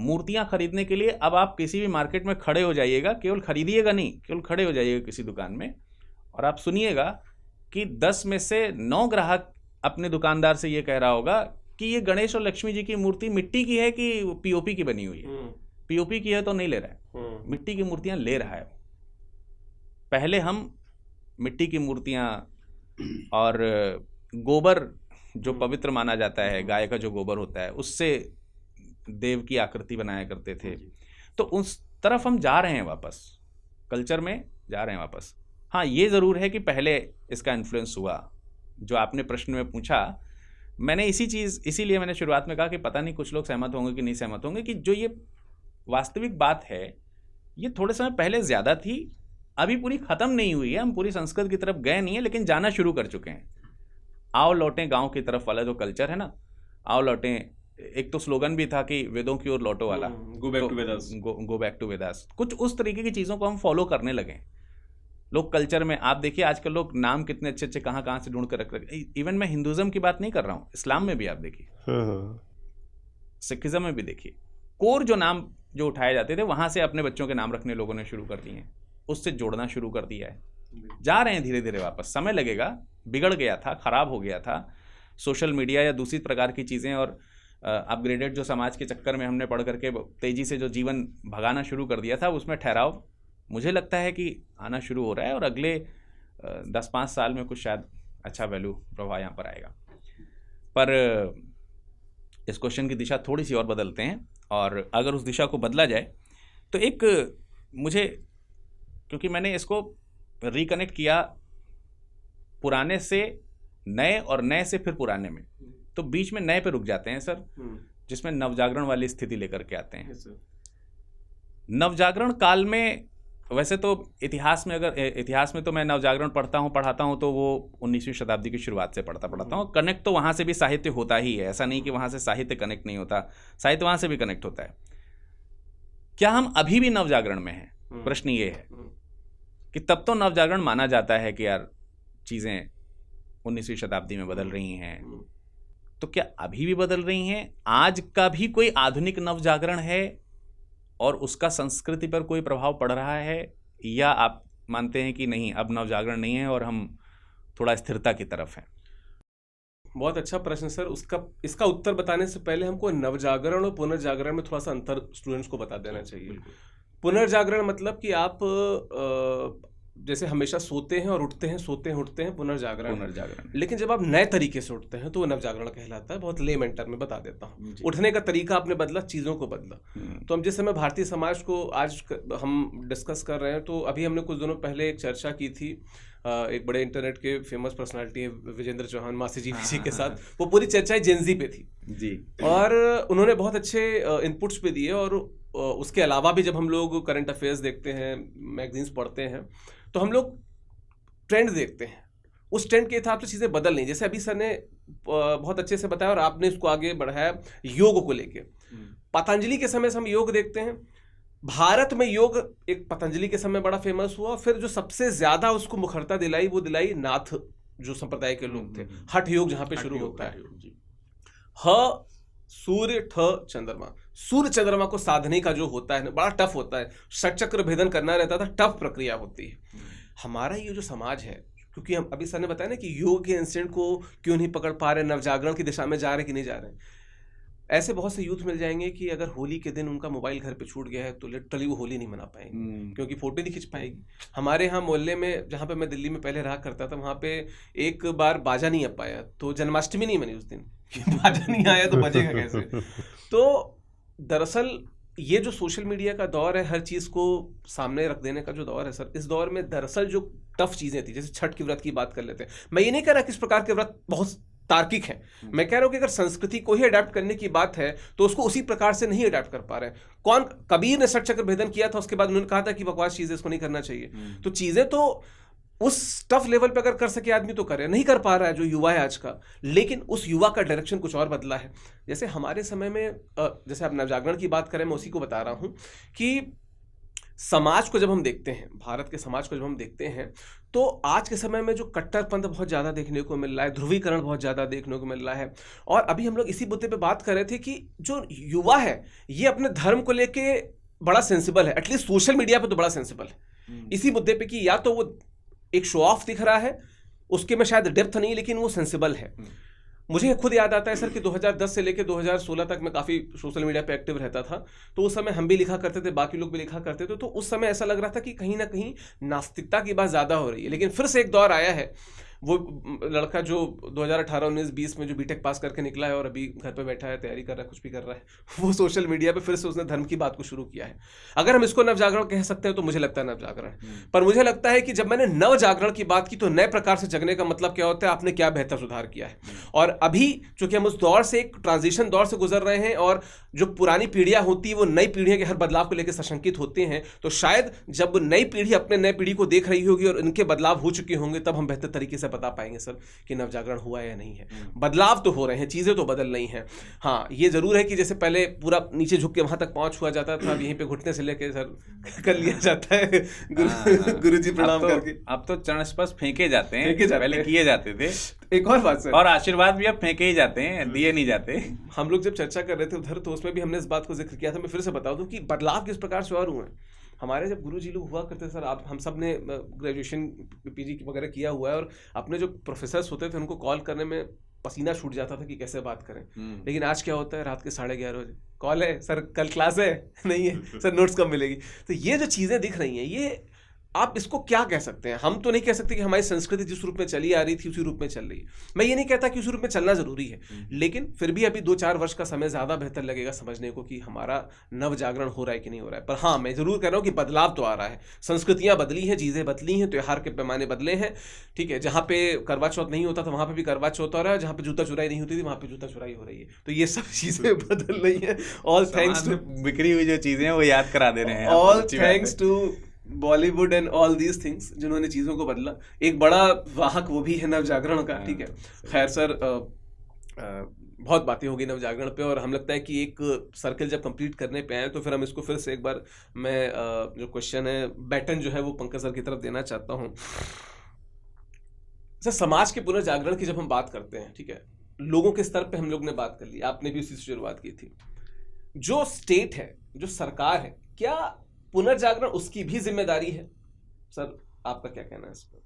मूर्तियां खरीदने के लिए अब आप किसी भी मार्केट में खड़े हो जाइएगा, केवल खरीदिएगा नहीं, केवल खड़े हो जाइएगा किसी दुकान में और आप सुनिएगा कि 10 में से 9 ग्राहक अपने दुकानदार से ये कह रहा होगा कि ये गणेश और लक्ष्मी जी की मूर्ति मिट्टी की है कि पीओपी की बनी हुई है। पीओपी की है तो नहीं ले रहा है, मिट्टी की मूर्तियां ले रहा है। पहले हम मिट्टी की मूर्तियां और गोबर जो पवित्र माना जाता है, गाय का जो गोबर होता है, उससे देव की आकृति बनाया करते थे। तो उस तरफ हम जा रहे हैं, वापस कल्चर में जा रहे हैं वापस। हाँ, ये ज़रूर है कि पहले इसका इन्फ्लुएंस हुआ। जो आपने प्रश्न में पूछा, मैंने इसीलिए मैंने शुरुआत में कहा कि पता नहीं कुछ लोग सहमत होंगे कि नहीं सहमत होंगे, कि जो ये वास्तविक बात है ये थोड़े समय पहले ज़्यादा थी, अभी पूरी ख़त्म नहीं हुई है। हम पूरी संस्कृत की तरफ गए नहीं है, लेकिन जाना शुरू कर चुके हैं। आओ लौटें गांव की तरफ वाला जो कल्चर है ना, आओ लौटें। एक तो स्लोगन भी था कि वेदों की ओर लौटो वाला, गो बैक टू वेदास। कुछ उस तरीके की चीज़ों को हम फॉलो करने लगे। लोग कल्चर में, आप देखिए आजकल लोग नाम कितने अच्छे अच्छे कहाँ से ढूंढ कर रख रहे। इवन मैं हिंदुज़म की बात नहीं कर रहा हूँ, इस्लाम में भी आप देखिए, सिखिज़म में भी देखिए, कोर जो नाम जो उठाए जाते थे वहाँ से अपने बच्चों के नाम रखने लोगों ने शुरू कर दिए हैं, उससे जोड़ना शुरू कर दिया है। जा रहे हैं धीरे धीरे वापस। समय लगेगा, बिगड़ गया था, ख़राब हो गया था सोशल मीडिया या दूसरी प्रकार की चीज़ें और अपग्रेडेड जो समाज के चक्कर में हमने पढ़ करके तेज़ी से जो जीवन भगाना शुरू कर दिया था, उसमें ठहराव मुझे लगता है कि आना शुरू हो रहा है और अगले 10-5 साल में कुछ शायद अच्छा वैल्यू प्रभाव यहाँ पर आएगा। पर इस क्वेश्चन की दिशा थोड़ी सी और बदलते हैं, और अगर उस दिशा को बदला जाए तो एक मुझे, क्योंकि मैंने इसको रिकनेक्ट किया पुराने से नए और नए से फिर पुराने में, तो बीच में नए पे रुक जाते हैं सर, जिसमें नवजागरण वाली स्थिति लेकर के आते हैं। नवजागरण काल में वैसे तो इतिहास में तो मैं नवजागरण पढ़ाता हूँ तो वो 19वीं शताब्दी की शुरुआत से पढ़ता हूँ। कनेक्ट तो वहाँ से भी साहित्य होता ही है, ऐसा नहीं कि वहाँ से साहित्य कनेक्ट नहीं होता, साहित्य वहाँ से भी कनेक्ट होता है। क्या हम अभी भी नवजागरण में हैं? प्रश्न ये है कि तब तो नवजागरण माना जाता है कि यार चीज़ें 19वीं शताब्दी में बदल रही हैं, तो क्या अभी भी बदल रही हैं? आज का भी कोई आधुनिक नवजागरण है और उसका संस्कृति पर कोई प्रभाव पड़ रहा है, या आप मानते हैं कि नहीं, अब नवजागरण नहीं है और हम थोड़ा स्थिरता की तरफ हैं? बहुत अच्छा प्रश्न सर। इसका उत्तर बताने से पहले हमको नवजागरण और पुनर्जागरण में थोड़ा सा अंतर स्टूडेंट्स को बता देना चाहिए। पुनर्जागरण मतलब कि आप जैसे हमेशा सोते हैं और उठते हैं, सोते हैं उठते हैं, पुनर्जागरण। लेकिन जब आप नए तरीके से उठते हैं तो वो नवजागरण कहलाता है। बहुत लेमन टर्म में बता देता हूँ। उठने का तरीका आपने बदला, चीज़ों को बदला। तो हम जिस समय भारतीय समाज को आज हम डिस्कस कर रहे हैं, तो अभी हमने कुछ दिनों पहले एक चर्चा की थी एक बड़े इंटरनेट के फेमस पर्सनालिटी है विजेंद्र चौहान मासी जी के साथ। वो पूरी चर्चा जेनजी पे थी जी, और उन्होंने बहुत अच्छे इनपुट्स पे दिए। और उसके अलावा भी जब हम लोग करंट अफेयर्स देखते हैं, मैगजीन्स पढ़ते हैं, तो हम लोग ट्रेंड देखते हैं। उस ट्रेंड के हिसाब से चीज़ें बदल नहीं। जैसे अभी सर ने बहुत अच्छे से बताया और आपने इसको आगे बढ़ाया योग को लेके। पतंजलि के समय से हम योग देखते हैं। भारत में योग एक पतंजलि के समय बड़ा फेमस हुआ, फिर जो सबसे ज्यादा उसको मुखरता दिलाई वो दिलाई नाथ जो संप्रदाय के लोग थे। हठ योग जहाँ पे शुरू होता है, ह सूर्य ठ चंद्रमा। सूर्य चंद्रमा को साधने का जो होता है ना, बड़ा टफ होता है। षटचक्र भेदन करना रहता था, टफ प्रक्रिया होती है। हमारा ये जो समाज है, क्योंकि हम अभी सर ने बताया ना कि योग के इंस्टेंट को क्यों नहीं पकड़ पा रहे, नवजागरण की दिशा में जा रहे कि नहीं जा रहे। ऐसे बहुत से यूथ मिल जाएंगे कि अगर होली के दिन उनका मोबाइल घर पे छूट गया है तो लिटरली वो होली नहीं मना पाएंगे, क्योंकि फोटो नहीं खींच पाएगी। हमारे यहाँ मोहल्ले में, जहाँ पे मैं दिल्ली में पहले रहा करता था, वहाँ पे एक बार बाजा नहीं आ पाया तो जन्माष्टमी नहीं मनी उस दिन। बाजा नहीं आया तो बजेगा कैसे? तो दरअसल ये जो सोशल मीडिया का दौर है, हर चीज़ को सामने रख देने का जो दौर है सर, इस दौर में दरअसल जो टफ चीज़ें थी, जैसे छठ के व्रत की बात कर लेते हैं। मैं ये नहीं कह रहा कि इस प्रकार के व्रत बहुत तार्किक है। मैं कह रहा हूं कि अगर संस्कृति को ही अडेप्ट करने की बात है तो उसको उसी प्रकार से नहीं अडेप्ट कर पा रहे हैं। कबीर ने षटचक्र भेदन किया था, उसके बाद उन्होंने कहा था कि बकवास चीजें, इसको नहीं करना चाहिए। तो चीजें तो उस टफ लेवल पे अगर कर सके आदमी तो करे, नहीं कर पा रहा है जो युवा है आज का। लेकिन उस युवा का डायरेक्शन कुछ और बदला है। जैसे हमारे समय में, जैसे आप नवजागरण की बात करें, मैं उसी को बता रहा हूं कि समाज को जब हम देखते हैं, भारत के समाज को जब हम देखते हैं, तो आज के समय में जो कट्टरपंथ बहुत ज़्यादा देखने को मिल रहा है, ध्रुवीकरण बहुत ज़्यादा देखने को मिल रहा है। और अभी हम लोग इसी मुद्दे पे बात कर रहे थे कि जो युवा है ये अपने धर्म को लेके बड़ा सेंसिबल है, एटलीस्ट सोशल मीडिया पे तो बड़ा सेंसिबल है इसी मुद्दे पे कि या तो वो एक शो ऑफ दिख रहा है, उसके में शायद डेप्थ नहीं, लेकिन वो सेंसिबल है। मुझे खुद याद आता है सर कि 2010 से लेकर 2016 तक मैं काफ़ी सोशल मीडिया पे एक्टिव रहता था। तो उस समय हम भी लिखा करते थे, बाकी लोग भी लिखा करते थे। तो उस समय ऐसा लग रहा था कि कहीं ना कहीं नास्तिकता की बात ज़्यादा हो रही है। लेकिन फिर से एक दौर आया है, वो लड़का जो 2018, 19, 20 में जो बीटेक पास करके निकला है और अभी घर पे बैठा है, तैयारी कर रहा है, कुछ भी कर रहा है, वो सोशल मीडिया पे फिर से उसने धर्म की बात को शुरू किया है। अगर हम इसको नवजागरण कह सकते हैं तो मुझे लगता है नवजागरण। पर मुझे लगता है कि जब मैंने नवजागरण की बात की तो नए प्रकार से जगने का मतलब क्या होता है, आपने क्या बेहतर सुधार किया है। और अभी चूंकि हम उस दौर से, एक ट्रांजिशन दौर से गुजर रहे हैं, और जो पुरानी पीढ़ियां होती है वो नई पीढ़ियों के हर बदलाव को लेकर सशंकित होते हैं। तो शायद जब नई पीढ़ी अपने नई पीढ़ी को देख रही होगी और इनके बदलाव हो चुके होंगे, तब हम बेहतर तरीके से बता पाएंगे सर कि नवजागरण हुआ है या नहीं है। बदलाव तो हो रहे हैं, चीज़ें तो बदल रही हैं। हाँ, ये जरूर है कि जैसे पहले पूरा नीचे झुक के वहां तक पहुंच हुआ जाता था, अब यहीं पे घुटने से लेके सर कर लिया जाता है। गुरुजी प्रणाम करके अब तो चरण स्पर्श फेंके जाते हैं, पहले किए जाते थे। एक और बात सर, और आशीर्वाद भी अब फेंके ही जाते हैं, दिए नहीं जाते। हम लोग जब चर्चा कर रहे थे उधर, तो उसमें भी हमने इस बात को जिक्र किया था। मैं फिर से बता दूं कि बदलाव किस प्रकार से और हुए हैं। हमारे जब गुरुजी लोग हुआ करते सर, आप हम सब ने ग्रेजुएशन पीजी वगैरह किया हुआ है, और अपने जो प्रोफेसर्स होते थे उनको कॉल करने में पसीना छूट जाता था कि कैसे बात करें। लेकिन आज क्या होता है, रात के 11:30 बजे कॉल है, सर कल क्लास है, नहीं है सर, नोट्स कब मिलेगी। तो ये जो चीज़ें दिख रही हैं, ये आप इसको क्या कह सकते हैं? हम तो नहीं कह सकते कि हमारी संस्कृति जिस रूप में चली आ रही थी उसी रूप में चल रही है। मैं ये नहीं कहता कि उसी रूप में चलना ज़रूरी है, लेकिन फिर भी अभी 2-4 वर्ष का समय ज़्यादा बेहतर लगेगा समझने को कि हमारा नव जागरण हो रहा है कि नहीं हो रहा है। पर हाँ, मैं ज़रूर कह रहा हूँ कि बदलाव तो आ रहा है, संस्कृतियाँ बदली हैं, चीज़ें बदली हैं, त्यौहार के पैमाने बदले हैं। ठीक है, जहाँ पे करवा चौथ नहीं होता था वहाँ पर भी करवा चौथ हो रहा है, जहाँ पे जूता चुराई नहीं होती थी वहाँ पर जूता चुराई हो रही है। तो ये सब चीज़ें बदल रही हैं, ऑल थैंक्स टू बिखरी हुई जो चीज़ें हैं वो याद करा दे रहे हैं, all thanks to Bollywood and all these things जिन्होंने चीज़ों को बदला। एक बड़ा वाहक वो भी है नव जागरण का। ठीक है, खैर सर, बहुत बातें हो गई नव जागरण पे, और हम लगता है कि एक सर्कल जब कंप्लीट करने पे आए तो फिर हम इसको फिर से एक बार, मैं जो क्वेश्चन है बैटन जो है वो पंकज सर की तरफ देना चाहता हूँ। सर, समाज के पुनर्जागरण की जब हम बात करते हैं, ठीक है, लोगों के स्तर पे हम लोग ने बात कर ली, आपने भी उसी से शुरुआत की थी। जो स्टेट है, जो सरकार है, क्या पुनर्जागरण उसकी भी जिम्मेदारी है? सर, आपका क्या कहना है इस पर?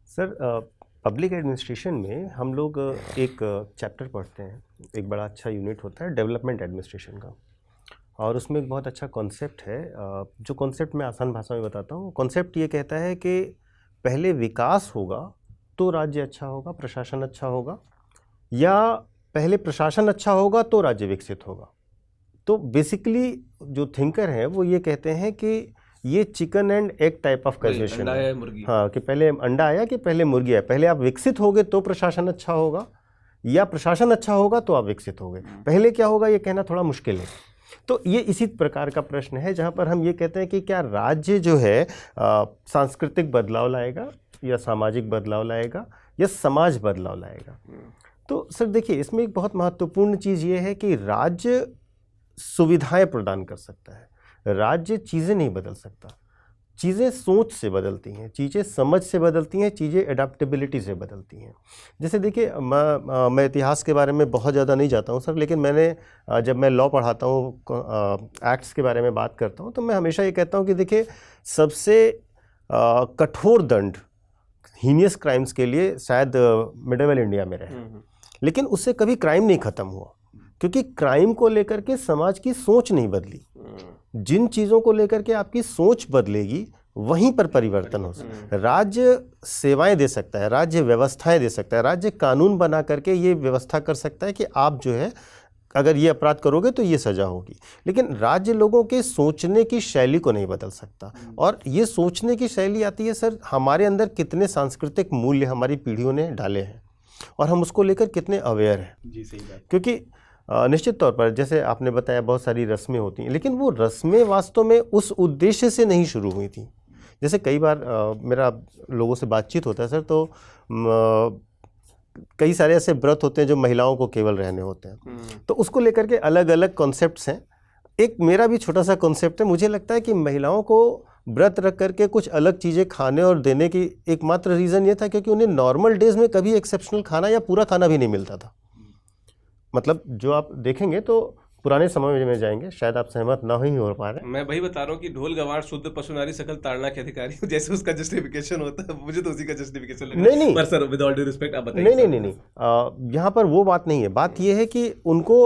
सर, पब्लिक एडमिनिस्ट्रेशन में हम लोग एक चैप्टर पढ़ते हैं, एक बड़ा अच्छा यूनिट होता है डेवलपमेंट एडमिनिस्ट्रेशन का, और उसमें एक बहुत अच्छा कॉन्सेप्ट है। जो कॉन्सेप्ट मैं आसान भाषा में बताता हूँ। कॉन्सेप्ट ये कहता है कि पहले विकास होगा तो राज्य अच्छा होगा, प्रशासन अच्छा होगा, या पहले प्रशासन अच्छा होगा तो राज्य विकसित होगा। तो बेसिकली जो थिंकर हैं वो ये कहते हैं कि ये chicken and egg type of question है। हाँ, कि पहले अंडा आया कि पहले मुर्गी आया, पहले आप विकसित होगे तो प्रशासन अच्छा होगा, या प्रशासन अच्छा होगा तो आप विकसित होगे। पहले क्या होगा ये कहना थोड़ा मुश्किल है। तो ये इसी प्रकार का प्रश्न है जहाँ पर हम ये कहते हैं कि क्या राज्य जो है सांस्कृतिक बदलाव लाएगा, या सामाजिक बदलाव लाएगा, या समाज बदलाव लाएगा। तो सर देखिए, इसमें एक बहुत महत्वपूर्ण चीज़ ये है कि राज्य सुविधाएं प्रदान कर सकता है, राज्य चीज़ें नहीं बदल सकता। चीज़ें सोच से बदलती हैं, चीज़ें समझ से बदलती हैं, चीज़ें एडाप्टेबिलिटी से बदलती हैं। जैसे देखिए, मैं इतिहास के बारे में बहुत ज़्यादा नहीं जाता हूँ सर, लेकिन मैंने जब मैं लॉ पढ़ाता हूँ, एक्ट्स के बारे में बात करता हूँ, तो मैं हमेशा ये कहता हूँ कि देखिए, सबसे कठोर दंड हीनियस क्राइम्स के लिए शायद मिडिवल इंडिया में रहे, लेकिन उससे कभी क्राइम नहीं ख़त्म हुआ, क्योंकि क्राइम को लेकर के समाज की सोच नहीं बदली। जिन चीज़ों को लेकर के आपकी सोच बदलेगी वहीं पर परिवर्तन हो सकता है। राज्य सेवाएं दे सकता है, राज्य व्यवस्थाएं दे सकता है, राज्य कानून बना करके ये व्यवस्था कर सकता है कि आप जो है अगर ये अपराध करोगे तो ये सज़ा होगी, लेकिन राज्य लोगों के सोचने की शैली को नहीं बदल सकता। और ये सोचने की शैली आती है सर, हमारे अंदर कितने सांस्कृतिक मूल्य हमारी पीढ़ियों ने डाले हैं और हम उसको लेकर कितने अवेयर हैं। जी, सही बात। क्योंकि निश्चित तौर पर जैसे आपने बताया बहुत सारी रस्में होती हैं, लेकिन वो रस्में वास्तव में उस उद्देश्य से नहीं शुरू हुई थी। जैसे कई बार मेरा लोगों से बातचीत होता है सर, तो कई सारे ऐसे व्रत होते हैं जो महिलाओं को केवल रहने होते हैं, तो उसको लेकर के अलग अलग कॉन्सेप्ट्स हैं। एक मेरा भी छोटा सा कॉन्सेप्ट है, मुझे लगता है कि महिलाओं को व्रत रख करके कुछ अलग चीज़ें खाने और देने की एकमात्र रीज़न ये था क्योंकि उन्हें नॉर्मल डेज़ में कभी एक्सेप्शनल खाना या पूरा खाना भी नहीं मिलता था। मतलब जो आप देखेंगे तो पुराने समय में जाएंगे, शायद आप सहमत ना ही हो पा रहे। मैं वही बता रहा हूँ कि ढोल गवार शुद्ध पशु नारी सकल ताड़ना के अधिकारी, जैसे उसका जस्टिफिकेशन होता है, मुझे तो उसी का जस्टिफिकेशन लगा। नहीं, पर sir with all due respect आप बताइए। नहीं, यहाँ पर वो बात नहीं है। बात ये है कि उनको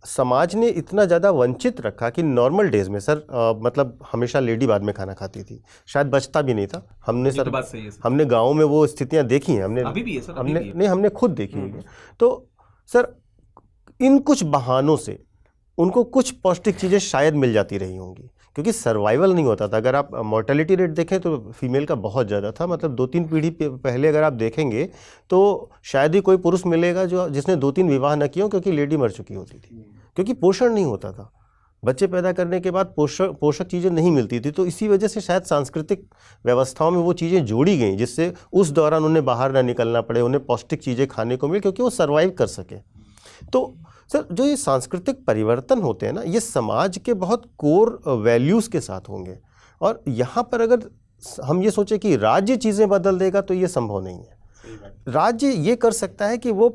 समाज ने इतना ज़्यादा वंचित रखा कि नॉर्मल डेज में सर मतलब हमेशा लेडी बाद में खाना खाती थी, शायद बचता भी नहीं था। हमने सर, बात सही है सर, हमने गाँव में वो स्थितियाँ देखी हैं, हमने अभी भी है सर, हमने नहीं, हमने खुद देखी हुई है। तो सर इन कुछ बहानों से उनको कुछ पौष्टिक चीज़ें शायद मिल जाती रही होंगी, क्योंकि सर्वाइवल नहीं होता था। अगर आप मोर्टेलिटी रेट देखें तो फीमेल का बहुत ज़्यादा था। मतलब 2-3 पीढ़ी पहले अगर आप देखेंगे तो शायद ही कोई पुरुष मिलेगा जो जिसने 2-3 विवाह न किए हों, क्योंकि लेडी मर चुकी होती थी, क्योंकि पोषण नहीं होता था। बच्चे पैदा करने के बाद पोषक चीज़ें नहीं मिलती थी। तो इसी वजह से शायद सांस्कृतिक व्यवस्थाओं में वो चीज़ें जोड़ी गई जिससे उस दौरान उन्हें बाहर ना निकलना पड़े, उन्हें पौष्टिक चीज़ें खाने को मिले, क्योंकि वो सर्वाइव कर सके। तो सर जो ये सांस्कृतिक परिवर्तन होते हैं ना, ये समाज के बहुत कोर वैल्यूज़ के साथ होंगे। और यहाँ पर अगर हम ये सोचें कि राज्य चीज़ें बदल देगा तो ये संभव नहीं है। राज्य ये कर सकता है कि वो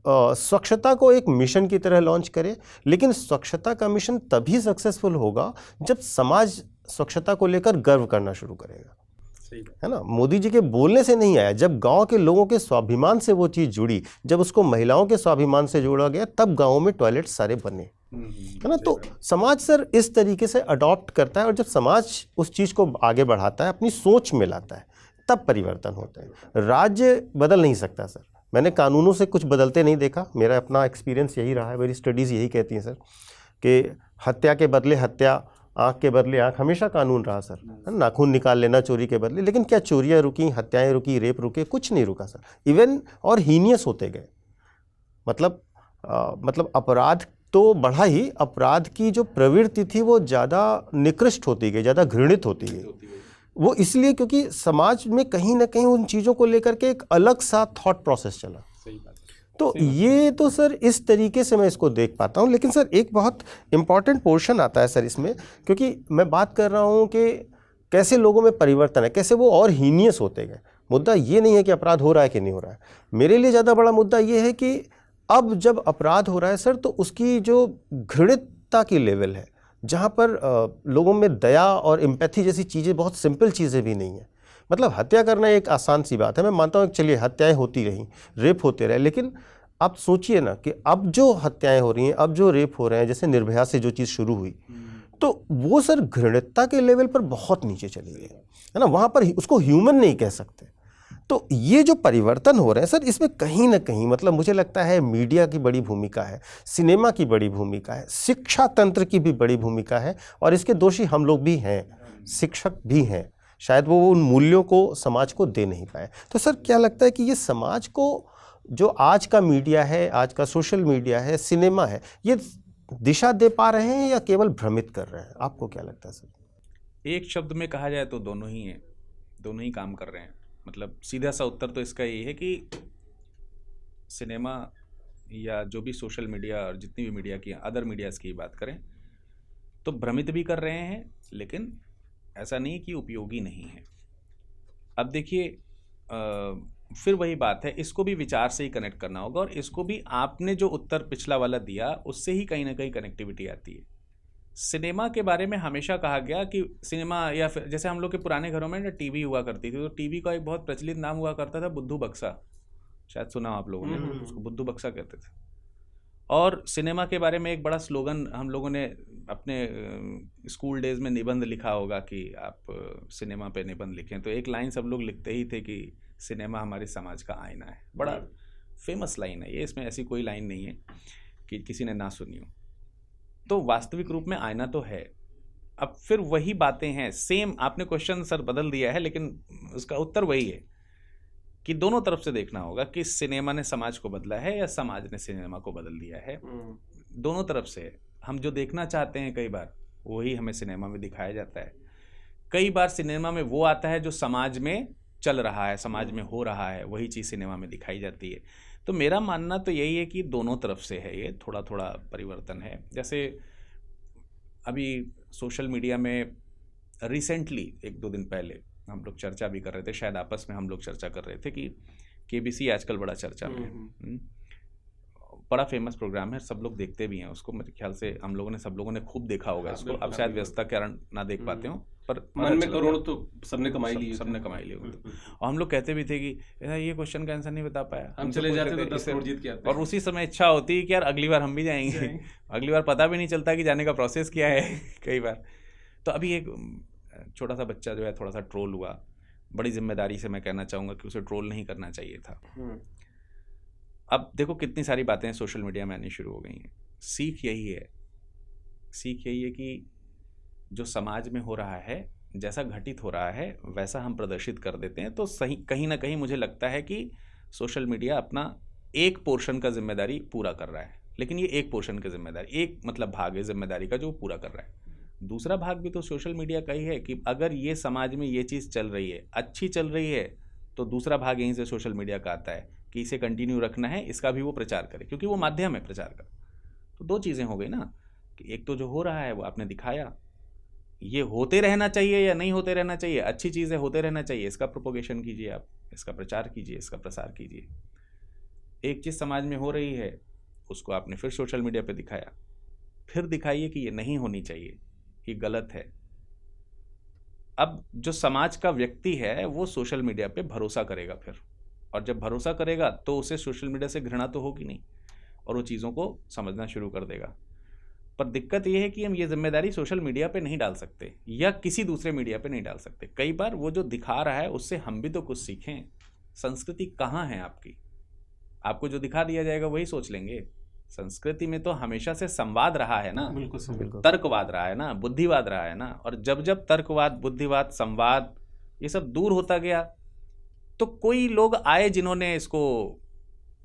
स्वच्छता को एक मिशन की तरह लॉन्च करे, लेकिन स्वच्छता का मिशन तभी सक्सेसफुल होगा जब समाज स्वच्छता को लेकर गर्व करना शुरू करेगा। है ना। मोदी जी के बोलने से नहीं आया, जब गांव के लोगों के स्वाभिमान से वो चीज़ जुड़ी, जब उसको महिलाओं के स्वाभिमान से जोड़ा गया, तब गाँव में टॉयलेट सारे बने, है ना। तो समाज सर इस तरीके से अडॉप्ट करता है, और जब समाज उस चीज़ को आगे बढ़ाता है, अपनी सोच में लाता है, तब परिवर्तन होता है। राज्य बदल नहीं सकता सर, मैंने कानूनों से कुछ बदलते नहीं देखा, मेरा अपना एक्सपीरियंस यही रहा है, मेरी स्टडीज़ यही कहती हैं सर कि हत्या के बदले हत्या, आँख के बदले आँख, हमेशा कानून रहा सर, नाखून निकाल लेना चोरी के बदले। लेकिन क्या चोरियाँ रुकी, हत्याएं रुकी, रेप रुके? कुछ नहीं रुका सर। इवन और हीनियस होते गए, मतलब अपराध तो बढ़ा ही, अपराध की जो प्रवृत्ति थी वो ज़्यादा निकृष्ट होती गई, ज़्यादा घृणित होती गई। वो इसलिए क्योंकि समाज में कहीं ना कहीं उन चीज़ों को लेकर के एक अलग सा थॉट प्रोसेस चला। सही बात है। तो ये तो सर इस तरीके से मैं इसको देख पाता हूँ। लेकिन सर एक बहुत इम्पॉर्टेंट पोर्शन आता है सर इसमें, क्योंकि मैं बात कर रहा हूँ कि कैसे लोगों में परिवर्तन है, कैसे वो और हीनियस होते गए। मुद्दा ये नहीं है कि अपराध हो रहा है कि नहीं हो रहा है, मेरे लिए ज़्यादा बड़ा मुद्दा ये है कि अब जब अपराध हो रहा है सर, तो उसकी जो घृणितता की लेवल है, जहाँ पर लोगों में दया और एम्पैथी जैसी चीज़ें, बहुत सिंपल चीज़ें भी नहीं है। मतलब हत्या करना एक आसान सी बात है, मैं मानता हूँ, चलिए हत्याएं होती रहीं, रेप होते रहे, लेकिन आप सोचिए ना कि अब जो हत्याएं हो रही हैं, अब जो रेप हो रहे हैं, जैसे निर्भया से जो चीज़ शुरू हुई, तो वो सर घृणितता के लेवल पर बहुत नीचे चली गई, है ना। वहाँ पर उसको ह्यूमन नहीं कह सकते। तो ये जो परिवर्तन हो रहे हैं सर, इसमें कहीं ना कहीं मतलब मुझे लगता है मीडिया की बड़ी भूमिका है, सिनेमा की बड़ी भूमिका है, शिक्षा तंत्र की भी बड़ी भूमिका है, और इसके दोषी हम लोग भी हैं, शिक्षक भी हैं। शायद वो उन मूल्यों को समाज को दे नहीं पाए। तो सर क्या लगता है कि ये समाज को, जो आज का मीडिया है, आज का सोशल मीडिया है, सिनेमा है, ये दिशा दे पा रहे हैं या केवल भ्रमित कर रहे हैं? आपको क्या लगता है सर? एक शब्द में कहा जाए तो दोनों ही हैं, दोनों ही काम कर रहे हैं। मतलब सीधा सा उत्तर तो इसका ये है कि सिनेमा या जो भी सोशल मीडिया और जितनी भी मीडिया की, अदर मीडियाज़ की बात करें, तो भ्रमित भी कर रहे हैं, लेकिन ऐसा नहीं कि उपयोगी नहीं है। अब देखिए, फिर वही बात है, इसको भी विचार से ही कनेक्ट करना होगा, और इसको भी आपने जो उत्तर पिछला वाला दिया उससे ही कहीं ना कहीं कनेक्टिविटी आती है। सिनेमा के बारे में हमेशा कहा गया कि सिनेमा, या फिर जैसे हम लोग के पुराने घरों में ना टीवी हुआ करती थी, तो टीवी का एक बहुत प्रचलित नाम हुआ करता था बुद्धू बक्सा, शायद सुना आप लोगों ने, उसको बुद्धू बक्सा कहते थे। और सिनेमा के बारे में एक बड़ा स्लोगन हम लोगों ने अपने स्कूल डेज में निबंध लिखा होगा कि आप सिनेमा पे निबंध लिखें, तो एक लाइन सब लोग लिखते ही थे कि सिनेमा हमारे समाज का आईना है। बड़ा फेमस लाइन है ये, इसमें ऐसी कोई लाइन नहीं है कि किसी ने ना सुनी हो। तो वास्तविक रूप में आईना तो है। अब फिर वही बातें हैं, सेम, आपने क्वेश्चन सर बदल दिया है, लेकिन उसका उत्तर वही है कि दोनों तरफ से देखना होगा कि सिनेमा ने समाज को बदला है या समाज ने सिनेमा को बदल दिया है। दोनों तरफ से हम जो देखना चाहते हैं, कई बार वही हमें सिनेमा में दिखाया जाता है। कई बार सिनेमा में वो आता है जो समाज में चल रहा है, समाज में हो रहा है, वही चीज़ सिनेमा में दिखाई जाती है। तो मेरा मानना तो यही है कि दोनों तरफ से है, ये थोड़ा थोड़ा परिवर्तन है। जैसे अभी सोशल मीडिया में रिसेंटली 1-2 दिन पहले हम लोग चर्चा भी कर रहे थे, शायद आपस में हम लोग चर्चा कर रहे थे कि केबीसी आजकल बड़ा चर्चा में है। बड़ा फेमस प्रोग्राम है, सब लोग देखते भी हैं उसको। मेरे ख्याल से हम लोगों ने, सब लोगों ने खूब देखा होगा इसको। अब शायद व्यस्तता के कारण ना देख पाते हो, पर मन में करोड़ तो सबने कमाई लिए, सबने कमाई लिए। और हम लोग कहते भी थे कि ये क्वेश्चन का आंसर नहीं बता पाया, हम चले जाते तो 10 करोड़ जीत के आते। और उसी समय इच्छा होती है कि यार अगली बार हम भी जाएंगे। अगली बार पता भी नहीं चलता कि जाने का प्रोसेस क्या है कई बार। तो अभी एक छोटा सा बच्चा जो है थोड़ा सा ट्रोल हुआ, बड़ी जिम्मेदारी से मैं कहना चाहूँगा कि उसे ट्रोल नहीं करना चाहिए था। अब देखो कितनी सारी बातें सोशल मीडिया में आनी शुरू हो गई हैं। सीख यही है, सीख यही है कि जो समाज में हो रहा है, जैसा घटित हो रहा है, वैसा हम प्रदर्शित कर देते हैं। तो सही, कहीं ना कहीं मुझे लगता है कि सोशल मीडिया अपना एक पोर्शन का जिम्मेदारी पूरा कर रहा है, लेकिन ये एक पोर्शन की जिम्मेदारी, एक मतलब भाग है जिम्मेदारी का जो वो पूरा कर रहा है। दूसरा भाग भी तो सोशल मीडिया का ही है कि अगर ये समाज में ये चीज़ चल रही है, अच्छी चल रही है, तो दूसरा भाग यहीं से सोशल मीडिया का आता है कि इसे कंटिन्यू रखना है, इसका भी वो प्रचार करे, क्योंकि वो माध्यम है प्रचार का। तो दो चीज़ें हो गई ना, कि एक तो जो हो रहा है वो आपने दिखाया, ये होते रहना चाहिए या नहीं होते रहना चाहिए, अच्छी चीज़ें होते रहना चाहिए, इसका प्रोपोगेशन कीजिए, आप इसका प्रचार कीजिए, इसका प्रसार कीजिए। एक चीज़ समाज में हो रही है, उसको आपने फिर सोशल मीडिया पे दिखाया, फिर दिखाइए कि ये नहीं होनी चाहिए, ये गलत है। अब जो समाज का व्यक्ति है वो सोशल मीडिया पे भरोसा करेगा फिर, और जब भरोसा करेगा तो उसे सोशल मीडिया से घृणा तो होगी नहीं और वो चीज़ों को समझना शुरू कर देगा। पर दिक्कत ये है कि हम ये जिम्मेदारी सोशल मीडिया पे नहीं डाल सकते या किसी दूसरे मीडिया पे नहीं डाल सकते। कई बार वो जो दिखा रहा है उससे हम भी तो कुछ सीखें। संस्कृति कहाँ है आपकी? आपको जो दिखा दिया जाएगा वही सोच लेंगे। संस्कृति में तो हमेशा से संवाद रहा है ना, बिल्कुल सही। तर्कवाद रहा है ना, बुद्धिवाद रहा है ना। और जब जब तर्कवाद, बुद्धिवाद, संवाद ये सब दूर होता गया तो कोई लोग आए जिन्होंने इसको,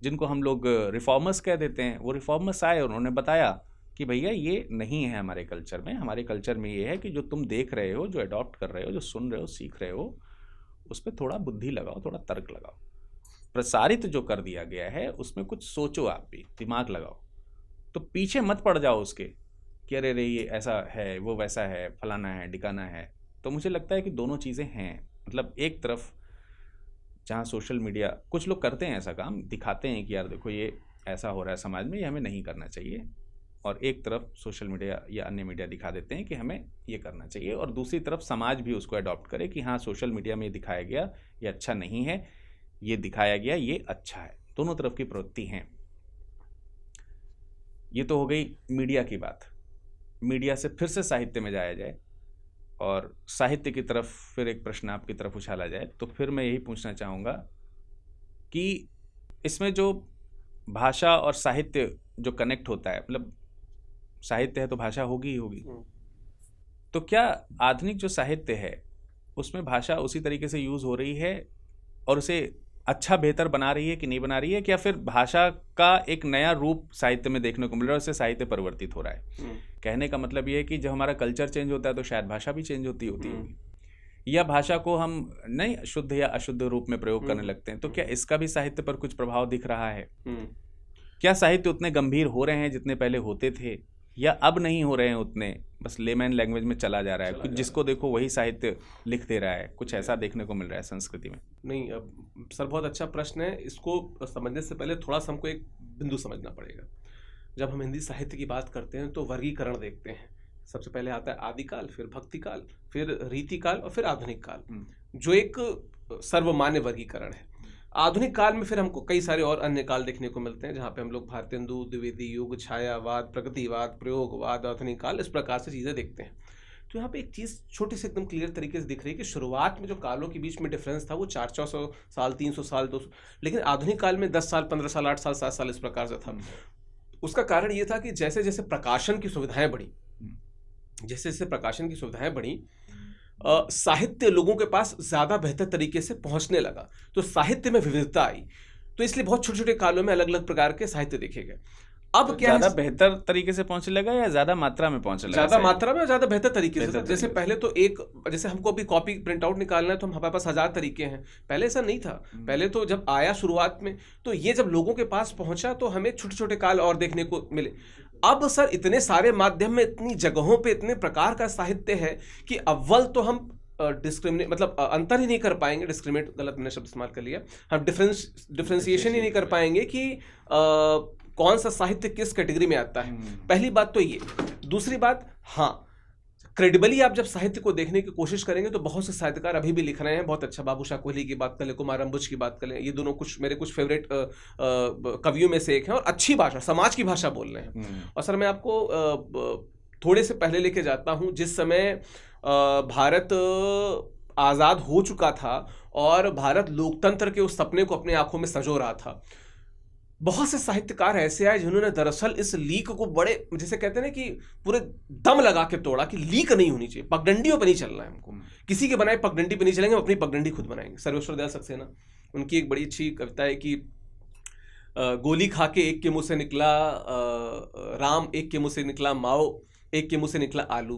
जिनको हम लोग रिफॉर्मर्स कह देते हैं, वो रिफॉर्मर्स आए, उन्होंने बताया कि भैया ये नहीं है हमारे कल्चर में। हमारे कल्चर में ये है कि जो तुम देख रहे हो, जो अडॉप्ट कर रहे हो, जो सुन रहे हो, सीख रहे हो, उस पर थोड़ा बुद्धि लगाओ, थोड़ा तर्क लगाओ। प्रसारित जो कर दिया गया है उसमें कुछ सोचो, आप भी दिमाग लगाओ। तो पीछे मत पड़ जाओ उसके कि अरे रे ये ऐसा है, वो वैसा है, फलाना है, डिकाना है। तो मुझे लगता है कि दोनों चीज़ें हैं। मतलब एक तरफ जहाँ सोशल मीडिया, कुछ लोग करते हैं ऐसा काम, दिखाते हैं कि यार देखो ये ऐसा हो रहा है समाज में, ये हमें नहीं करना चाहिए, और एक तरफ सोशल मीडिया या अन्य मीडिया दिखा देते हैं कि हमें ये करना चाहिए, और दूसरी तरफ समाज भी उसको अडॉप्ट करे कि हाँ सोशल मीडिया में ये दिखाया गया ये अच्छा नहीं है, ये दिखाया गया ये अच्छा है। दोनों तरफ की प्रवृत्ति हैं। ये तो हो गई मीडिया की बात। मीडिया से फिर से साहित्य में जाया जाए और साहित्य की तरफ फिर एक प्रश्न आपकी तरफ उछाला जाए, तो फिर मैं यही पूछना चाहूँगा कि इसमें जो भाषा और साहित्य जो कनेक्ट होता है, मतलब साहित्य है तो भाषा होगी ही होगी, तो क्या आधुनिक जो साहित्य है उसमें भाषा उसी तरीके से यूज़ हो रही है और उसे अच्छा बेहतर बना रही है कि नहीं बना रही है, क्या फिर भाषा का एक नया रूप साहित्य में देखने को मिल रहा है, उससे साहित्य परिवर्तित हो रहा है? कहने का मतलब ये है कि जब हमारा कल्चर चेंज होता है तो शायद भाषा भी चेंज होती होगी, या भाषा को हम नहीं शुद्ध या अशुद्ध रूप में प्रयोग करने लगते हैं। तो क्या इसका भी साहित्य पर कुछ प्रभाव दिख रहा है? क्या साहित्य उतने गंभीर हो रहे हैं जितने पहले होते थे, या अब नहीं हो रहे हैं उतने, बस लेमैन लैंग्वेज में चला जा रहा है, कुछ जिसको देखो वही साहित्य लिख दे रहा है? कुछ ऐसा देखने को मिल रहा है संस्कृति में? नहीं सर, बहुत अच्छा प्रश्न है। इसको समझने से पहले थोड़ा सा हमको एक बिंदु समझना पड़ेगा। जब हम हिंदी साहित्य की बात करते हैं तो वर्गीकरण देखते हैं। सबसे पहले आता है आदिकाल, फिर भक्तिकाल, फिर रीतिकाल और फिर आधुनिक काल, जो एक सर्वमान्य वर्गीकरण है। आधुनिक काल में फिर हमको कई सारे और अन्य काल देखने को मिलते हैं, जहाँ पे हम लोग भारतेंदु, द्विवेदी युग, छायावाद, प्रगतिवाद, प्रयोगवाद, आधुनिक काल, इस प्रकार से चीज़ें देखते हैं। तो यहाँ पे एक चीज़ छोटी से एकदम क्लियर तरीके से दिख रही है कि शुरुआत में जो कालों के बीच में डिफरेंस था वो 400 साल, 300 साल, 200, लेकिन आधुनिक काल में 10 साल, 15 साल, 8 साल, 7 साल, इस प्रकार से था। उसका कारण ये था कि जैसे जैसे प्रकाशन की सुविधाएं बढ़ी, जैसे जैसे प्रकाशन की सुविधाएं बढ़ी, साहित्य लोगों के पास ज़्यादा बेहतर तरीके से पहुंचने लगा, तो साहित्य में विविधता आई। तो इसलिए बहुत छोटे छोटे कालों में अलग अलग प्रकार के साहित्य देखे गए। अब क्या ज़्यादा बेहतर तरीके से पहुंचने लगा या ज़्यादा मात्रा में पहुंचने लगा? ज़्यादा मात्रा में, ज़्यादा बेहतर तरीके से। जैसे पहले तो जैसे हमको अभी कॉपी प्रिंट आउट निकालना है तो हमारे पास 1000 तरीके हैं, पहले ऐसा नहीं था। पहले तो जब आया शुरुआत में, तो ये जब लोगों के पास पहुंचा तो हमें छोटे छोटे काल और देखने को मिले। अब सर इतने सारे माध्यम में, इतनी जगहों पे इतने प्रकार का साहित्य है कि अव्वल तो हम डिस्क्रिमिनेट, मतलब अंतर ही नहीं कर पाएंगे। डिस्क्रिमिनेट गलत मैंने शब्द इस्तेमाल कर लिया। हम डिफ्रेंसिएशन ही नहीं कर पाएंगे कि कौन सा साहित्य किस कैटेगरी में आता है। पहली बात तो ये। दूसरी बात, हाँ, क्रेडिबली आप जब साहित्य को देखने की कोशिश करेंगे तो बहुत से साहित्यकार अभी भी लिख रहे हैं बहुत अच्छा। बाबूशाह कोहली की बात करें, कुमार अंबुज की बात करें, ये दोनों मेरे कुछ फेवरेट कवियों में से एक हैं और अच्छी भाषा, समाज की भाषा बोल रहे हैं। और सर मैं आपको थोड़े से पहले लेके जाता हूँ, जिस समय भारत आज़ाद हो चुका था और भारत लोकतंत्र के उस सपने को अपने आंखों में संजो रहा था। बहुत से साहित्यकार ऐसे आए जिन्होंने दरअसल इस लीक को बड़े, जैसे कहते हैं ना कि पूरे दम लगा के तोड़ा कि लीक नहीं होनी चाहिए, पगडंडियों पर नहीं चलना है हमको, किसी के बनाए पगडंडी पर नहीं चलेंगे, हम अपनी पगडंडी खुद बनाएंगे। सर्वेश्वर दयाल सक्सेना, उनकी एक बड़ी अच्छी कविता है कि गोली खा के एक के मुंह से निकला राम, एक के मुंह से निकला माओ, एक के मुंह से निकला आलू।